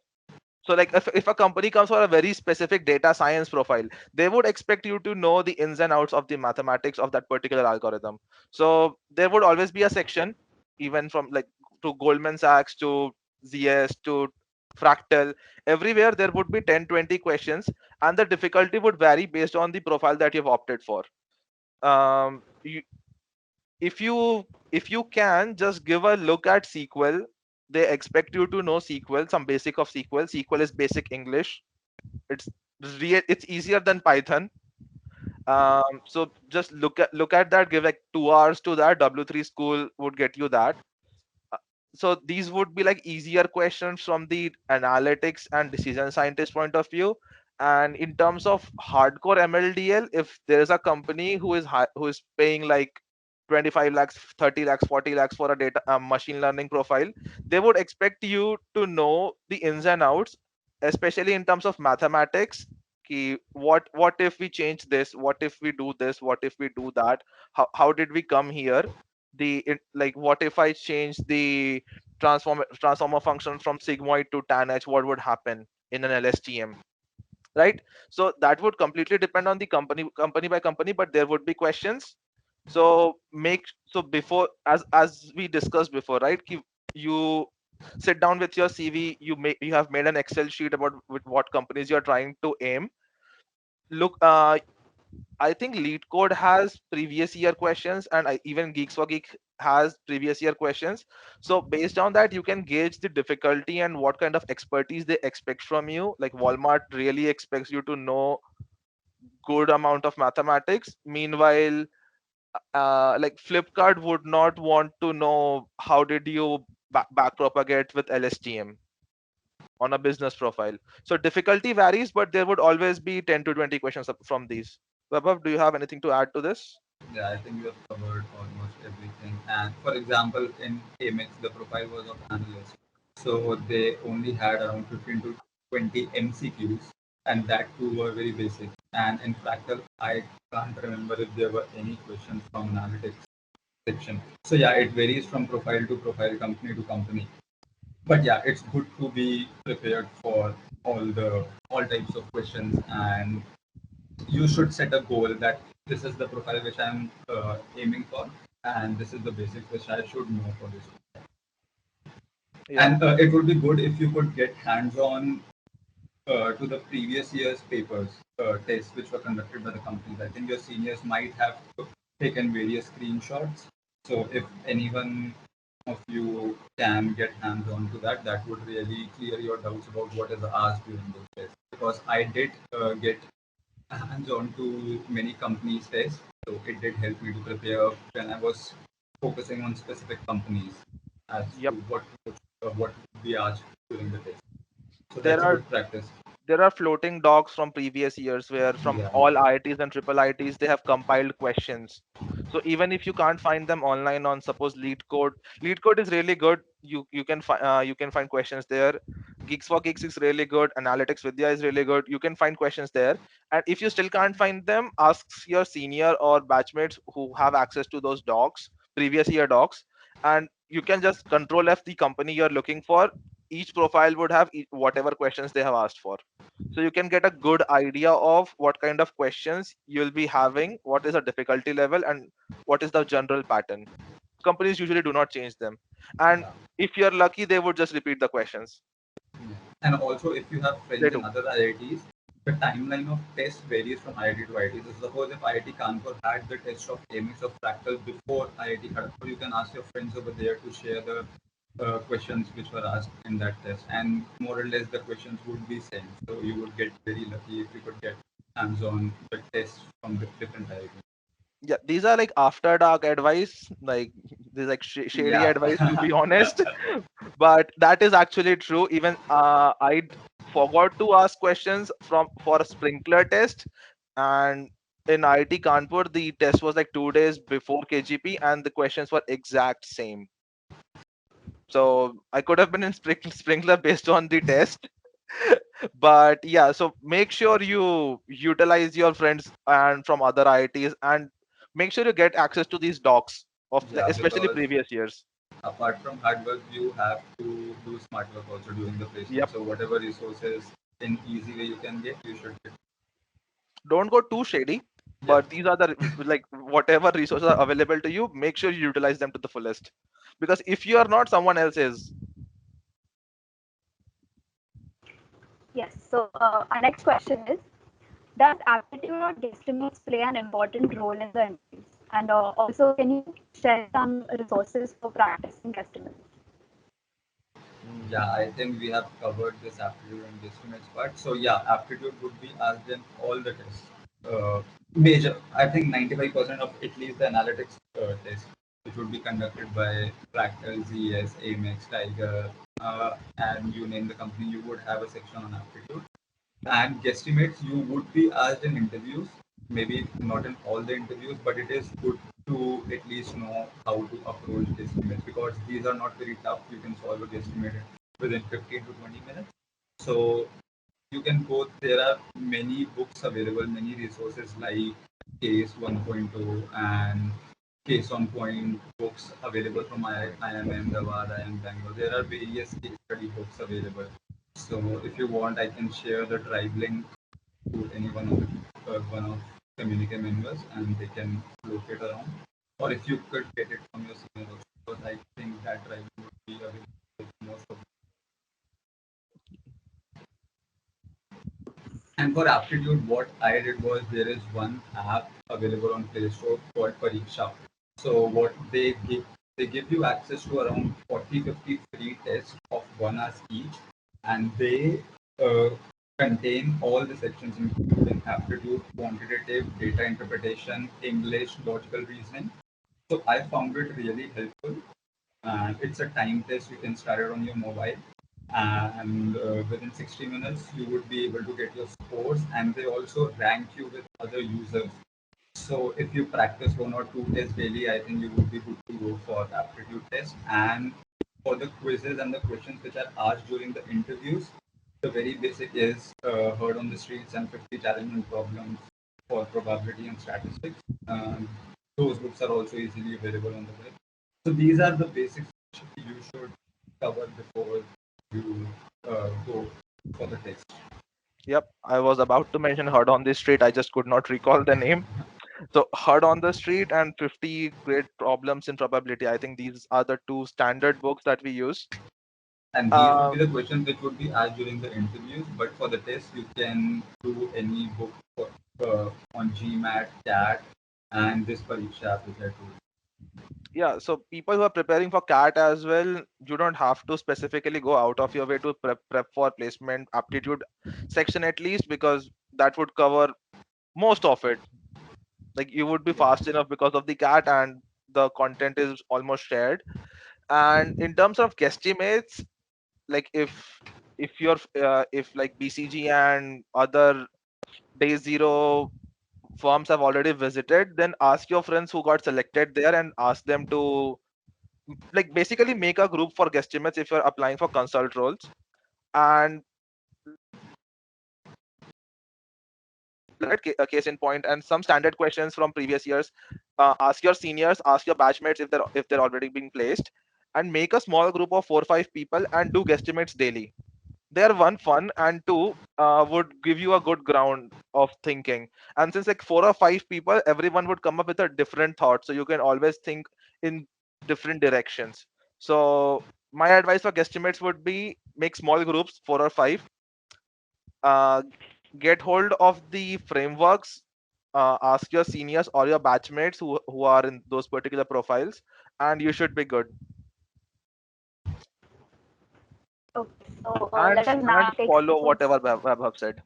So like if a company comes for a very specific data science profile, they would expect you to know the ins and outs of the mathematics of that particular algorithm. So there would always be a section, even from like to Goldman Sachs to ZS to Fractal, everywhere there would be 10, 20 questions, and the difficulty would vary based on the profile that you've opted for. You, if you can just give a look at SQL, they expect you to know SQL, some basic of SQL. SQL is basic English. It's it's easier than Python. So just look at that. Give like 2 hours to that. W3 school would get you that. Uh, So these would be like easier questions from the analytics and decision scientist point of view. And in terms of hardcore MLDL, if there is a company who is paying like 25 lakhs, 30 lakhs, 40 lakhs for a data machine learning profile, they would expect you to know the ins and outs, especially in terms of mathematics. What if we change this? What if we do this? What if we do that? How did we come here? Like what if I change the transformer function from sigmoid to tan h, what would happen in an LSTM, right? So that would completely depend on the company by company, but there would be questions. So before, as we discussed before, right, you sit down with your CV, you have made an Excel sheet about with what companies you're trying to aim. Look, I think Lead Code has previous year questions, and even Geeks for Geek has previous year questions. So based on that, you can gauge the difficulty and what kind of expertise they expect from you. Like Walmart really expects you to know good amount of mathematics. Meanwhile, like Flipkart would not want to know how did you back propagate with LSTM on a business profile. So difficulty varies, but there would always be 10 to 20 questions from these. Vaibhav, do you have anything to add to this? Yeah, I think you have covered almost everything. And for example, in Amex, the profile was of analyst. So they only had around 15 to 20 MCQs, and that too were very basic. And in Fractal, I can't remember if there were any questions from analytics section. So yeah, it varies from profile to profile, company to company. But yeah, it's good to be prepared for all types of questions, and you should set a goal that this is the profile which I'm aiming for, and this is the basics which I should know for this. Yeah. And it would be good if you could get hands-on to the previous year's papers, tests which were conducted by the companies. I think your seniors might have taken various screenshots. So if anyone of you can get hands-on to that, that would really clear your doubts about what is asked during those tests. Because I did get hands-on to many companies' tests, so it did help me to prepare when I was focusing on specific companies as to Yep. what would be asked during the test. So There that's a are good practice. there are floating docs from previous years where from Yeah. all IITs and triple IITs they have compiled questions. So even if you can't find them online on suppose Lead Code is really good. You can find questions there. Geeks for Geeks is really good. Analytics Vidya is really good. You can find questions there. And if you still can't find them, ask your senior or batchmates who have access to those docs, previous year docs, and you can just control F the company you're looking for. Each profile would have whatever questions they have asked for, so you can get a good idea of what kind of questions you'll be having, what is the difficulty level, and what is the general pattern. Companies usually do not change them, and Yeah. if you're lucky they would just repeat the questions. And also, if you have They friends in do. other IITs, the timeline of tests varies from IIT to IIT. So suppose if IIT Kanpur had the test of AMIX of Fractal before IIT Kharagpur, you can ask your friends over there to share the questions which were asked in that test, and more or less the questions would be same. So you would get very lucky if you could get hands-on the tests from the different IITs. Yeah, these are like after dark advice, like this like shady Yeah. advice to be honest. But that is actually true. Even I forgot to ask questions from for a sprinkler test, and in IIT Kanpur the test was like 2 days before KGP, and the questions were exact same. So I could have been in sprinkler based on the test. But yeah, so make sure you utilize your friends and from other IITs, and make sure you get access to these docs of Yeah, especially because previous years. apart from hard work, you have to do smart work also during the placement. Yep. So whatever resources in easy way you can get, you should get. Don't go too shady, Yeah. but these are the like whatever resources are available to you, make sure you utilize them to the fullest, because if you are not, someone else is. Yes. So our next question is: does aptitude or guesstimates play an important role in the interviews? And also, can you share some resources for practicing guesstimates? Yeah, I think we have covered this aptitude and estimates part. So yeah, aptitude would be asked in all the tests. Major, I think 95% of at least the analytics test, which would be conducted by Fractal, ZS, Amex, Tiger, and you name the company, you would have a section on aptitude. And guesstimates you would be asked in interviews, maybe not in all the interviews, but it is good to at least know how to approach guesstimates because these are not very tough. You can solve a guesstimate within 15 to 20 minutes. So you can go, there are many books available, many resources like Case 1.0 and Case on Point books available from IIM Ahmedabad, IIM Bangalore. There are various case study books available. So if you want, I can share the drive link to any one of Communiqué members, and they can look it around. Or if you could get it from your senior also, because I think that drive link would be available to most of. And for aptitude, what I did was there is one app available on Play Store called Pariksha. So what they give you access to around 40-50 free tests of 1 hour each, and they uh, contain all the sections including aptitude, quantitative, data interpretation, English, logical reasoning. So I found it really helpful. It's a time test. You can start it on your mobile, and within 60 minutes, you would be able to get your scores. And they also rank you with other users. So if you practice 1 or 2 tests daily, I think you would be good to go for the aptitude test. And for the quizzes and the questions which are asked during the interviews, the very basic is heard on the streets and 50 challenging problems for probability and statistics. Those books are also easily available on the web. So these are the basics you should cover before you go for the test. Yep, I was about to mention Herd on the Street, I just could not recall the name. So Herd on the Street and 50 Great Problems in Probability, I think these are the two standard books that we use. And these would be um, the questions which would be asked during the interviews. But for the test, you can do any book on GMAT, CAT, and this Pariksha app which I told. yeah, so people who are preparing for CAT as well, you don't have to specifically go out of your way to prep for placement aptitude section at least, because that would cover most of it. Like you would be fast enough because of the CAT, and the content is almost shared. And in terms of guesstimates, like if you're if like BCG and other day zero firms have already visited, then ask your friends who got selected there and ask them to like basically make a group for guesstimates if you're applying for consult roles. And a case in point and some standard questions from previous years. Ask your seniors, ask your batchmates if they're already being placed, and make a small group of 4 or 5 people and do guesstimates daily. They are one fun, and two would give you a good ground of thinking. And since like 4 or 5 people, everyone would come up with a different thought, so you can always think in different directions. So my advice for guesstimates would be make small groups, 4 or 5. uh, get hold of the frameworks. Ask your seniors or your batchmates who are in those particular profiles, and you should be good. Okay, so and let us and now take some follow questions. whatever Vaibhav said.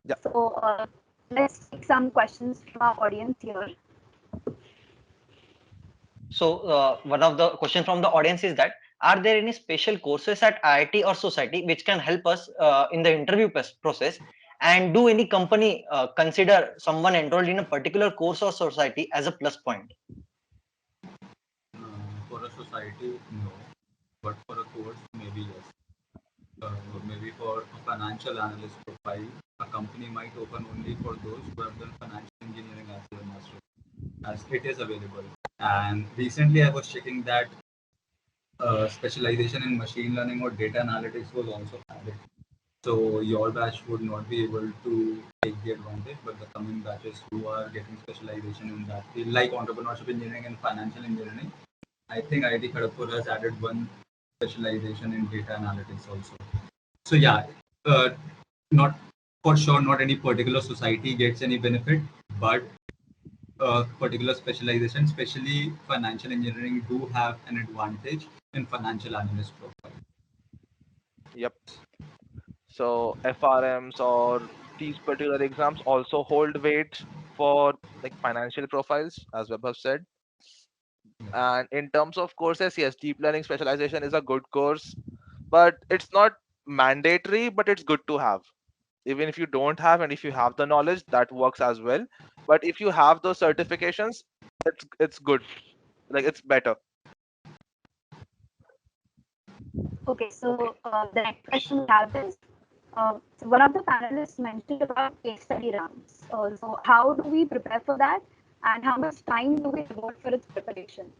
Yeah. So let's take some questions from our audience here. So one of the question from the audience is that are there any special courses at IIT or society which can help us in the interview process? And do any company consider someone enrolled in a particular course or society as a plus point? For a society, no, but for a course, maybe yes. Uh, Maybe for a financial analyst profile, a company might open only for those who have done financial engineering as their master, as it is available. And recently, I was checking that specialization in machine learning or data analytics was also added. So your batch would not be able to take the advantage, but the coming batches who are getting specialization in that field, like entrepreneurship engineering and financial engineering, I think IIT Kharagpur has added one specialization in data analytics also. So yeah, uh, not for sure, not any particular society gets any benefit, but particular specialization, especially financial engineering, do have an advantage in financial analyst profile. Yep. So FRMs or these particular exams also hold weight for like financial profiles, as Vaibhav said. And in terms of courses, yes, deep learning specialization is a good course, but it's not mandatory, but it's good to have. Even if you don't have, and if you have the knowledge, that works as well. But if you have those certifications, it's good. Like it's better. Okay, Okay. so the next question we have is, so one of the panelists mentioned about case study rounds. So how do we prepare for that, and how much time do we devote for its preparation?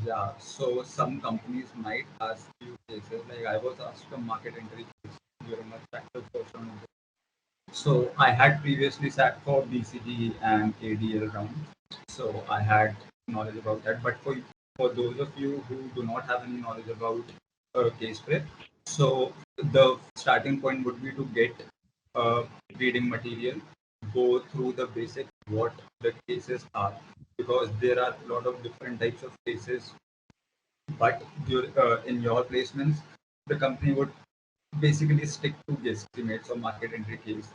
Yeah, so some companies might ask you cases like I was asked a market entry case during my practical first round. So I had previously sat for BCG and ADL rounds, so I had knowledge about that. But for those of you who do not have any knowledge about case prep, so the starting point would be to get uh, reading material, go through the basic what the cases are, because there are a lot of different types of cases. But in your placements, the company would basically stick to guesstimates or market entry case.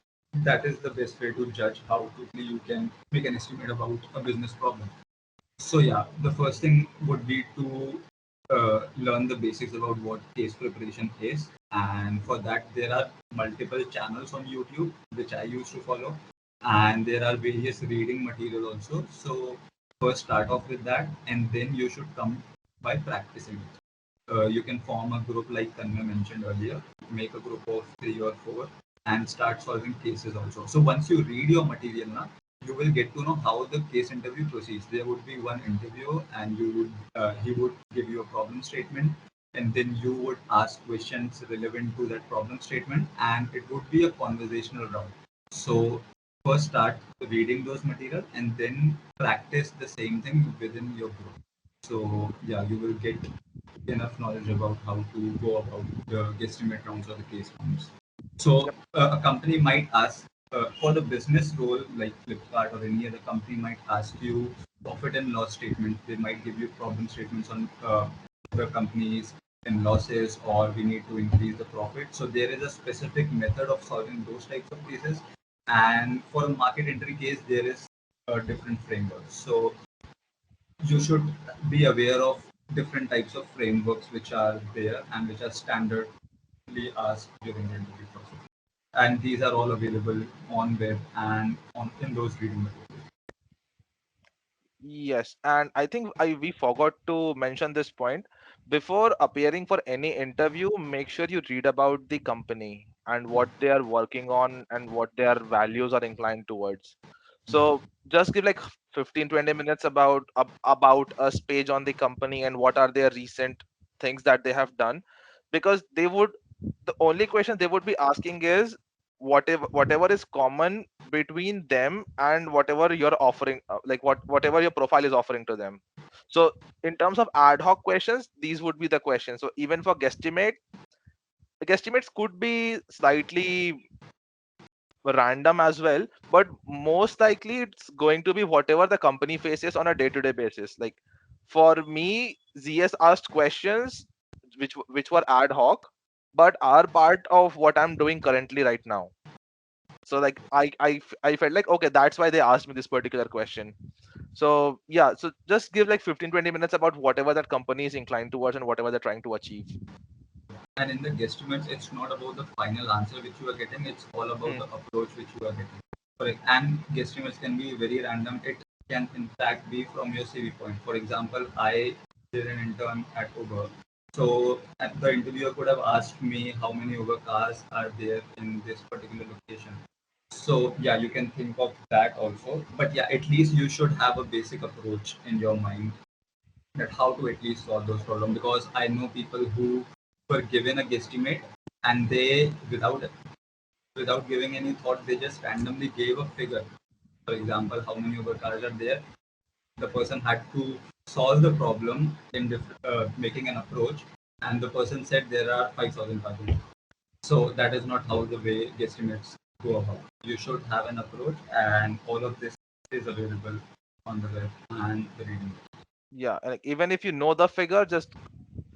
That is the best way to judge how quickly you can make an estimate about a business problem. So yeah, the first thing would be to learn the basics about what case preparation is, and for that there are multiple channels on YouTube which I used to follow, and there are various reading material also. So first start off with that, and then you should come by practicing it. You can form a group like Tanmay mentioned earlier, make a group of 3 or 4, and start solving cases also. So once you read your material now, you will get to know how the case interview proceeds. There would be one interview, and he would give you a problem statement, and then you would ask questions relevant to that problem statement, and it would be a conversational round. So first start reading those material, and then practice the same thing within your group. So yeah, you will get enough knowledge about how to go about the guesstimate rounds or the case rounds. So Yep. a company might ask for the business role like Flipkart or any other company might ask you profit and loss statement. They might give you problem statements on the companies and losses, or we need to increase the profit. So there is a specific method of solving those types of cases. And for a market entry case, there is a different framework. So you should be aware of different types of frameworks which are there and which are standardly asked during the interview process. And these are all available on web and on in those reading materials. Yes, and I think we forgot to mention this point. Before appearing for any interview, make sure you read about the company and what they are working on and what their values are inclined towards. So just give like 15-20 minutes about a page on the company and what are their recent things that they have done, because the only question they would be asking is whatever is common between them and whatever you're offering, like whatever your profile is offering to them. So in terms of ad hoc questions, these would be the questions. So even for guesstimates could be slightly random as well, but most likely it's going to be whatever the company faces on a day-to-day basis. Like for me, ZS asked questions which were ad hoc, but are part of what I'm doing currently right now. So like I felt like, okay, that's why they asked me this particular question. So yeah, so just give like 15-20 minutes about whatever that company is inclined towards and whatever they're trying to achieve. And in the guesstimates, it's not about the final answer which you are getting, it's all about Hmm. the approach which you are getting. Correct. And guesstimates can be very random. It can in fact be from your CV point. For example, I did an intern at Uber. So the interviewer could have asked me how many Uber cars are there in this particular location. So yeah, you can think of that also. But yeah, at least you should have a basic approach in your mind that how to at least solve those problems, because I know people who were given a guesstimate and they without giving any thought they just randomly gave a figure. For example, how many Uber cars are there? The person had to solve the problem in making an approach, and the person said there are 5,000 cars. So that is not how the way guesstimates go about. You should have an approach, and all of this is available on the web and the reading. Yeah, and like, even if you know the figure, just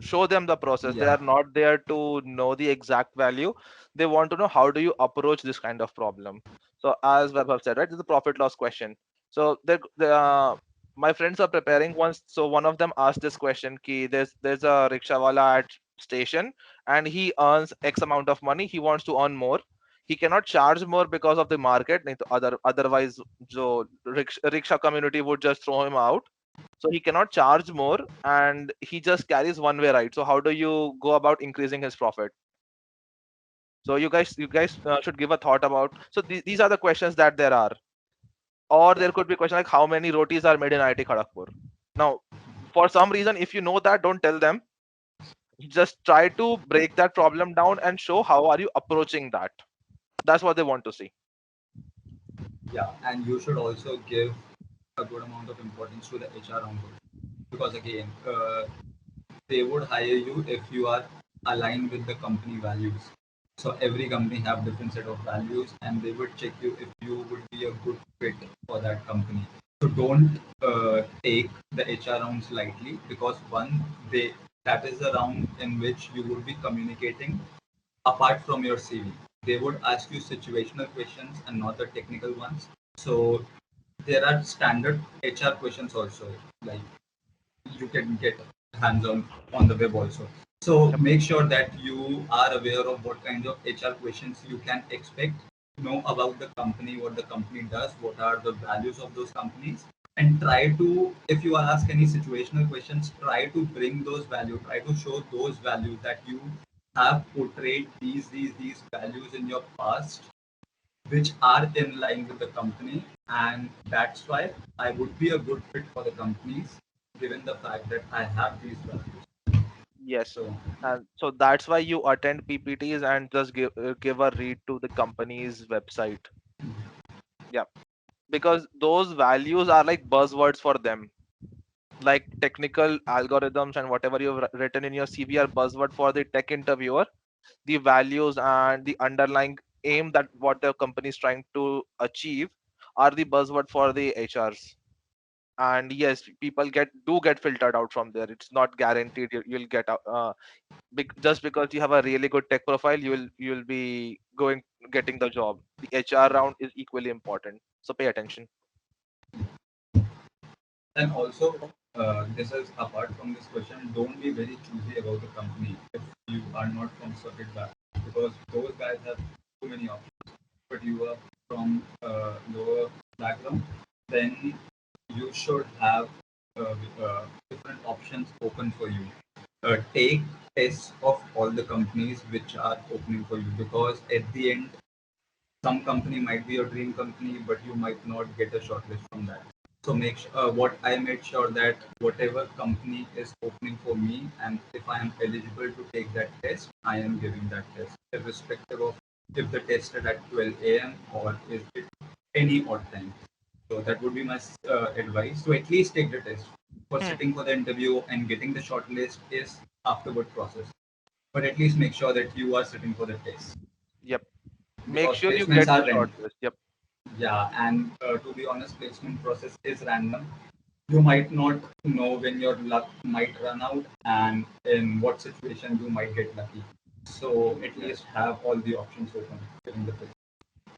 show them the process. They Yeah. are not there to know the exact value. They want to know how do you approach this kind of problem. So as Vaibhav said, right, this is a profit loss question. So my friends are preparing once. So one of them asked this question: Ki, there's a rickshawala at station and he earns X amount of money. He wants to earn more. He cannot charge more because of the market. नहीं तो otherwise, जो rickshaw community would just throw him out. So he cannot charge more and he just carries one way ride. So how do you go about increasing his profit? So you guys should give a thought about. So these are the questions that there are. Or there could be a question like how many rotis are made in IIT Kharagpur. Now, for some reason, if you know that, don't tell them. Just try to break that problem down and show how are you approaching that. That's what they want to see. Yeah, and you should also give a good amount of importance to the HR on board, because again, they would hire you if you are aligned with the company values. So every company have different set of values, and they would check you if you would be a good fit for that company. So don't take the HR rounds lightly, because one, they that is the round in which you would be communicating apart from your CV. They would ask you situational questions and not the technical ones. So there are standard HR questions also, like you can get hands on the web also. So Yep. make sure that you are aware of what kind of HR questions you can expect, know about the company, what the company does, what are the values of those companies, and try to, if you are asked any situational questions, try to bring those values, try to show those values that you have portrayed these values in your past, which are in line with the company, and that's why I would be a good fit for the companies, given the fact that I have these values. Yes. So And so that's why you attend PPTs and just give a read to the company's website. Yeah, because those values are like buzzwords for them. Like technical algorithms and whatever you've written in your CV are buzzword for the tech interviewer. The values and the underlying aim that what the company is trying to achieve are the buzzword for the HRs. And yes, people get filtered out from there. It's not guaranteed you'll get out. Just because you have a really good tech profile, you'll be getting the job. The HR round is equally important. So pay attention. and also, this is apart from this question, don't be very choosy about the company if you are not from circuit background, because those guys have too many options. But you are from lower background, then you should have different options open for you. Take tests of all the companies which are opening for you, because at the end, some company might be your dream company, but you might not get a shortlist from that. So what I made sure that whatever company is opening for me, and if I am eligible to take that test, I am giving that test, irrespective of if the test is at 12 a.m. or is it any odd time. So that would be my advice. So at least take the test. For Hmm. sitting for the interview and getting the shortlist is afterward process. But at least make sure that you are sitting for the test Yep. Make because sure you placements get the are random. shortlist. Yep. Yeah, and to be honest, placement process is random. You might not know when your luck might run out and in what situation you might get lucky. So at Yes. least have all the options open during the process.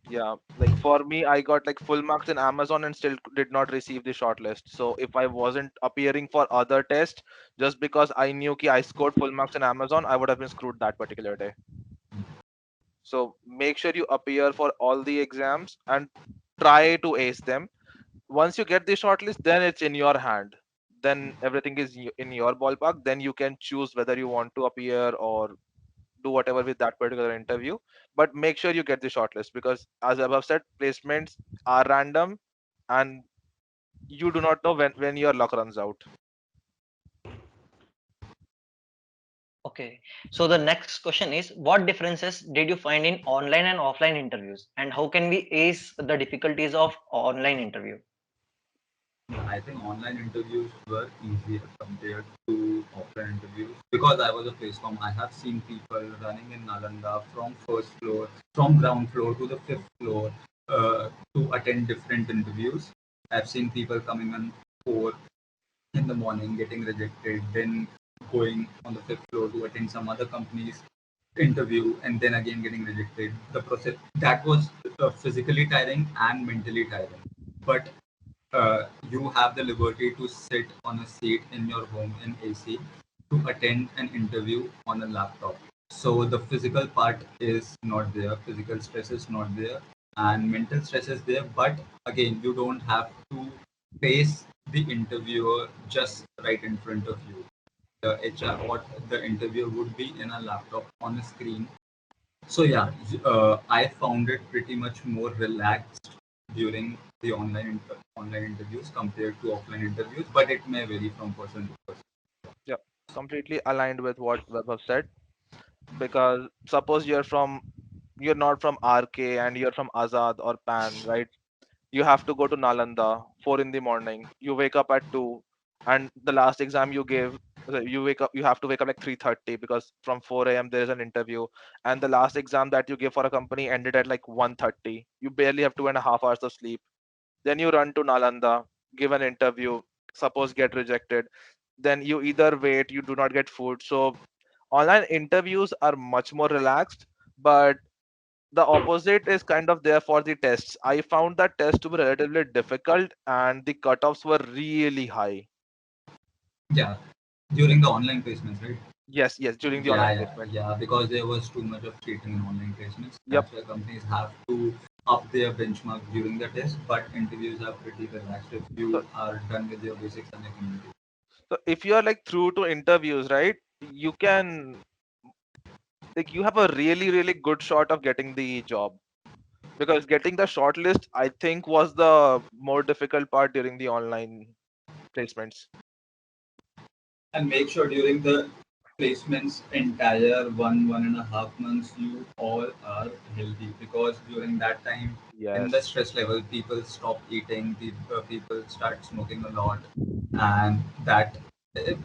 Yeah, like for me, I got like full marks in Amazon and still did not receive the shortlist. So if I wasn't appearing for other tests just because I knew ki I scored full marks in Amazon, I would have been screwed that particular day. So make sure you appear for all the exams and try to ace them. Once you get the shortlist, then it's in your hand. Then everything is in your ballpark. Then you can choose whether you want to appear or do whatever with that particular interview. But make sure you get the shortlist because, as above said, placements are random and you do not know when your luck runs out. Okay. So the next question is, what differences did you find in online and offline interviews, and how can we ace the difficulties of online interview? Yeah, I think online interviews were easier compared to offline interviews because I was a place from. I have seen people running in Nalanda from first floor, from ground floor to the fifth floor to attend different interviews. I've seen people coming on 4 in the morning, getting rejected, then going on the fifth floor to attend some other company's interview, and then again getting rejected. The process that was physically tiring and mentally tiring. But you have the liberty to sit on a seat in your home in AC to attend an interview on a laptop. So the physical part is not there, physical stress is not there, and mental stress is there. But again, you don't have to face the interviewer just right in front of you. The HR or the interview would be in a laptop on a screen. So yeah, I found it pretty much more relaxed during the online interviews compared to offline interviews, but it may vary from person to person. Yeah, completely aligned with what Vaibhav said. Because suppose you're not from RK and you're from Azad or Pan, right? You have to go to Nalanda 4 in the morning. You wake up at 2, and the last exam you gave, you have to wake up like 3:30 because from 4 a.m. there is an interview, and the last exam that you gave for a company ended at like 1:30. You barely have 2.5 hours of sleep. Then you run to Nalanda, give an interview, suppose get rejected. Then you either wait, you do not get food. So online interviews are much more relaxed, but the opposite is kind of there for the tests. I found that test to be relatively difficult and the cutoffs were really high. Yeah, during the online placements, right? Yes, yes, during the Yeah, online yeah, placement. yeah. Because there was too much of cheating in online placements. Yep. That's why companies have to up their benchmark during the test. But interviews are pretty relaxed if So, you are done with your basics and your community. so if you are like through to interviews, right, you can like you have a really, really good shot of getting the job. Because getting the shortlist, I think, was the more difficult part during the online placements. And make sure during the placements entire 1.5 months you all are healthy because during that time in the Yes, stress level people stop eating, people start smoking a lot, and that it,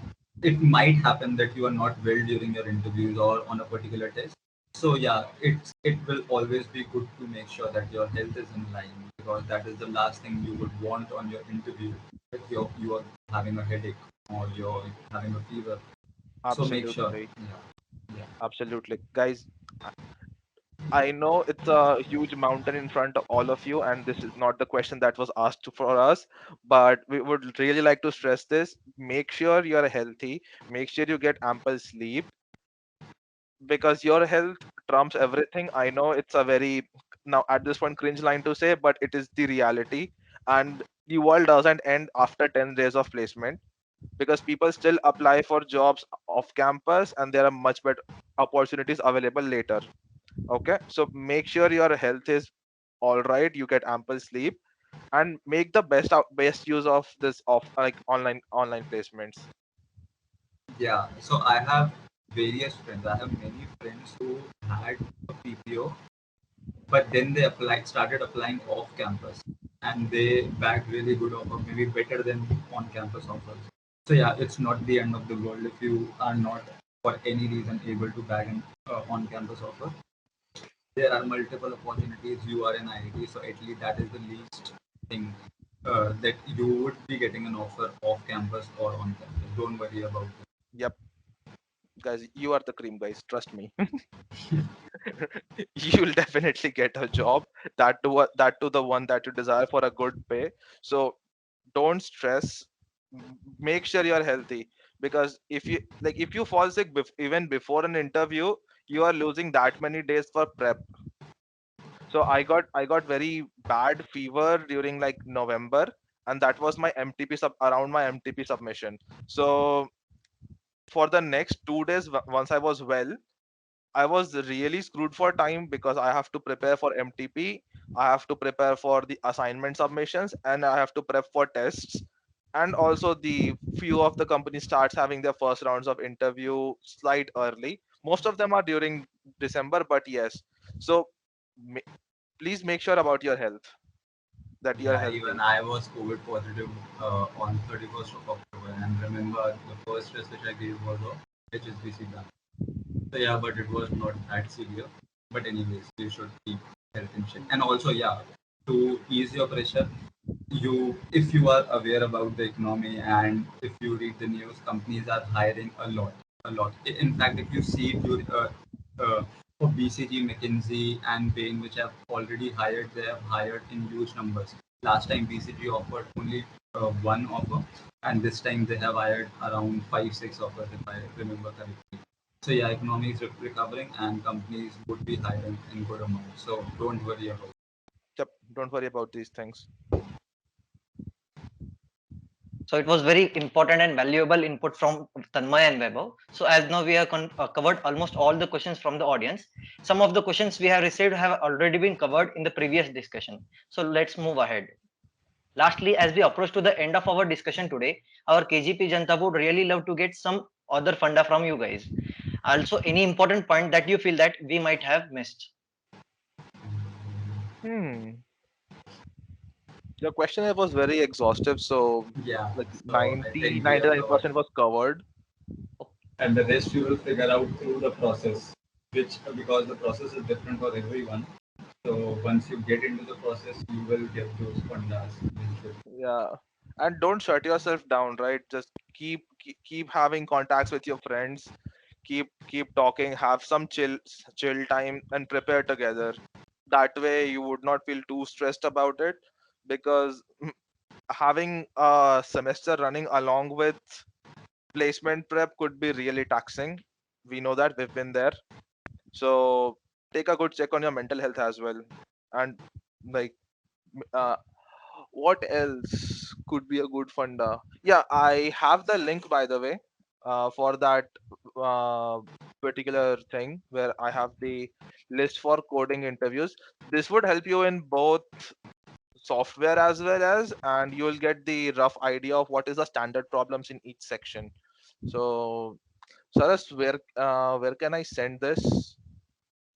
it might happen that you are not well during your interviews or on a particular test. So yeah, it will always be good to make sure that your health is in line because that is the last thing you would want on your interview if you are having a headache or you're having a fever. So make sure. absolutely. Yeah. Yeah. Absolutely. Guys, I know it's a huge mountain in front of all of you, and this is not the question that was asked for us, but we would really like to stress this. Make sure you're healthy, make sure you get ample sleep, because your health trumps everything. I know it's a very, now at this point, cringe line to say, but it is the reality. And the world doesn't end after 10 days of placement because people still apply for jobs off campus, and there are much better opportunities available later. Okay, so make sure your health is all right, you get ample sleep, and make the best use of this of like online placements. Yeah. So I have various friends. I have many friends who had a PPO but then they started applying off campus, and they bagged really good offer, maybe better than on campus offers. So yeah, it's not the end of the world if you are not for any reason able to bag an on campus offer. There are multiple opportunities. You are in IIT, so at least that is the least thing that you would be getting an offer off campus or on campus. Don't worry about it. Yep, guys, you are the cream, guys. Trust me. You'll definitely get a job, that to the one that you desire for a good pay. So don't stress. Make sure you're healthy, because if you fall sick even before an interview, you are losing that many days for prep. So I got very bad fever during like November, and that was my around my MTP submission. So for the next 2 days, once I was well, I was really screwed for time, because I have to prepare for MTP, I have to prepare for the assignment submissions, and I have to prep for tests. And also, the few of the companies starts having their first rounds of interview slight early. Most of them are during December, but yes. So ma- please make sure about your health, that you're Yeah, even healthy. I was COVID positive on 31st of October, and remember the first test which I gave was a HSBC bank. So yeah, but it was not that severe. But anyways, you should keep health in check. And also, yeah, to ease your pressure, if you are aware about the economy and if you read the news, companies are hiring a lot. In fact, if you see uh, for BCG, McKinsey, and Bain, which have already hired, they have hired in huge numbers. Last time BCG offered only one offer, and this time they have hired around 5-6 offers, if I remember correctly. So yeah, economy is recovering, and companies would be hiring in good amounts. So don't worry about it. Yep, don't worry about these things. So it was very important and valuable input from Tanmay and Vaibhav. So as now we have covered almost all the questions from the audience. Some of the questions we have received have already been covered in the previous discussion. So let's move ahead. Lastly, as we approach to the end of our discussion today, our KGP Janta would really love to get some other funda from you guys. Also, any important point that you feel that we might have missed. Hmm. Your questionnaire was very exhaustive, so Yeah, like so I 90, think we have covered, 99% was covered. and the rest you will figure out through the process, which because the process is different for everyone. So once you get into the process, you will get those fundas eventually. Yeah, and don't shut yourself down, right? Just keep having contacts with your friends. Keep talking. Have some chill time and prepare together. That way, you would not feel too stressed about it, because having a semester running along with placement prep could be really taxing. We know that, we've been there. So take a good check on your mental health as well. And like, uh, what else could be a good funda? Yeah, I have the link, by the way, for that uh, particular thing, where I have the list for coding interviews. This would help you in both software as well as, and you will get the rough idea of what is the standard problems in each section. So Saras, where can I send this?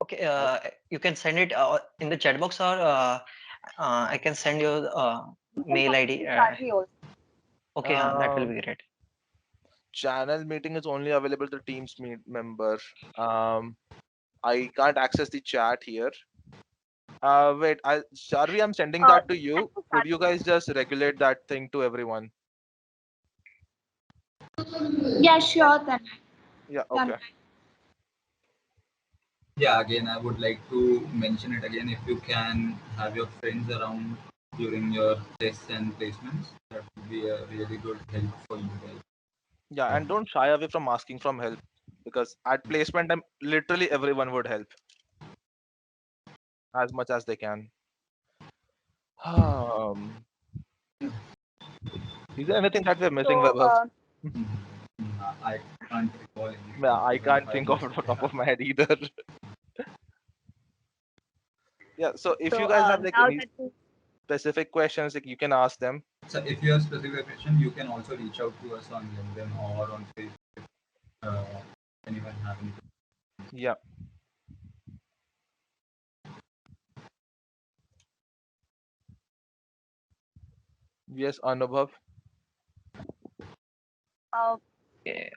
Okay, Uh, you can send it in the chat box, or I can send you You can mail send ID. it to Charlie also. Okay, that will uh, be great. channel meeting is only available to Teams meet member. Um, I can't access the chat here. Wait, Sharvi, I'm sending that to Send you. to Could you Charlie. guys just regulate that thing to everyone? Yeah, sure, then. Yeah, Done. okay. Yeah, again, I would like to mention it again. If you can have your friends around during your tests and placements, that would be a really good help for you guys. Yeah, and don't shy away from asking from help, because at placement time, literally everyone would help as much as they can. Um, is there anything that we're missing, So, Vaibhav? I can't recall Yeah, anything I even if can't I think of must. it off the top Yeah. of my head either. Yeah, so if you so guys have like now any that we, specific questions, like you can ask them. So if you have specific question, you can also reach out to us on LinkedIn or on Facebook. Uh, anyone have any? Yeah. Yes, Anubhav. Uh, Okay.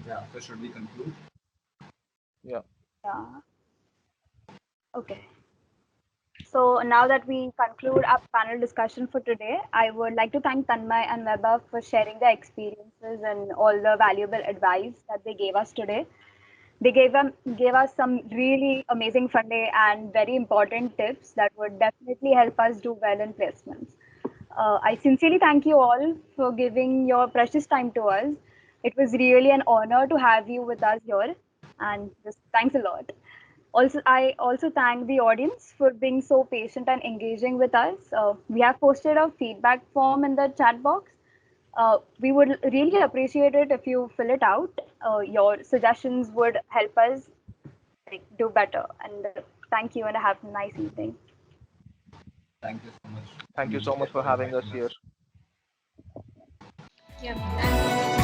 Yeah, so should we conclude? Yeah. yeah. Okay. So now that we conclude our panel discussion for today, I would like to thank Tanmay and Vaibhav for sharing their experiences and all the valuable advice that they gave us today. They gave us some really amazing fun day and very important tips that would definitely help us do well in placements. I sincerely thank you all for giving your precious time to us. It was really an honor to have you with us here, and just thanks a lot. Also, I also thank the audience for being so patient and engaging with us. We have posted a feedback form in the chat box. We would really appreciate it if you fill it out. Your suggestions would help us do better. And thank you, and have a nice evening. Thank you so much, Thank you so much Communicate, for for having us inviting here. us. Yeah, thank you.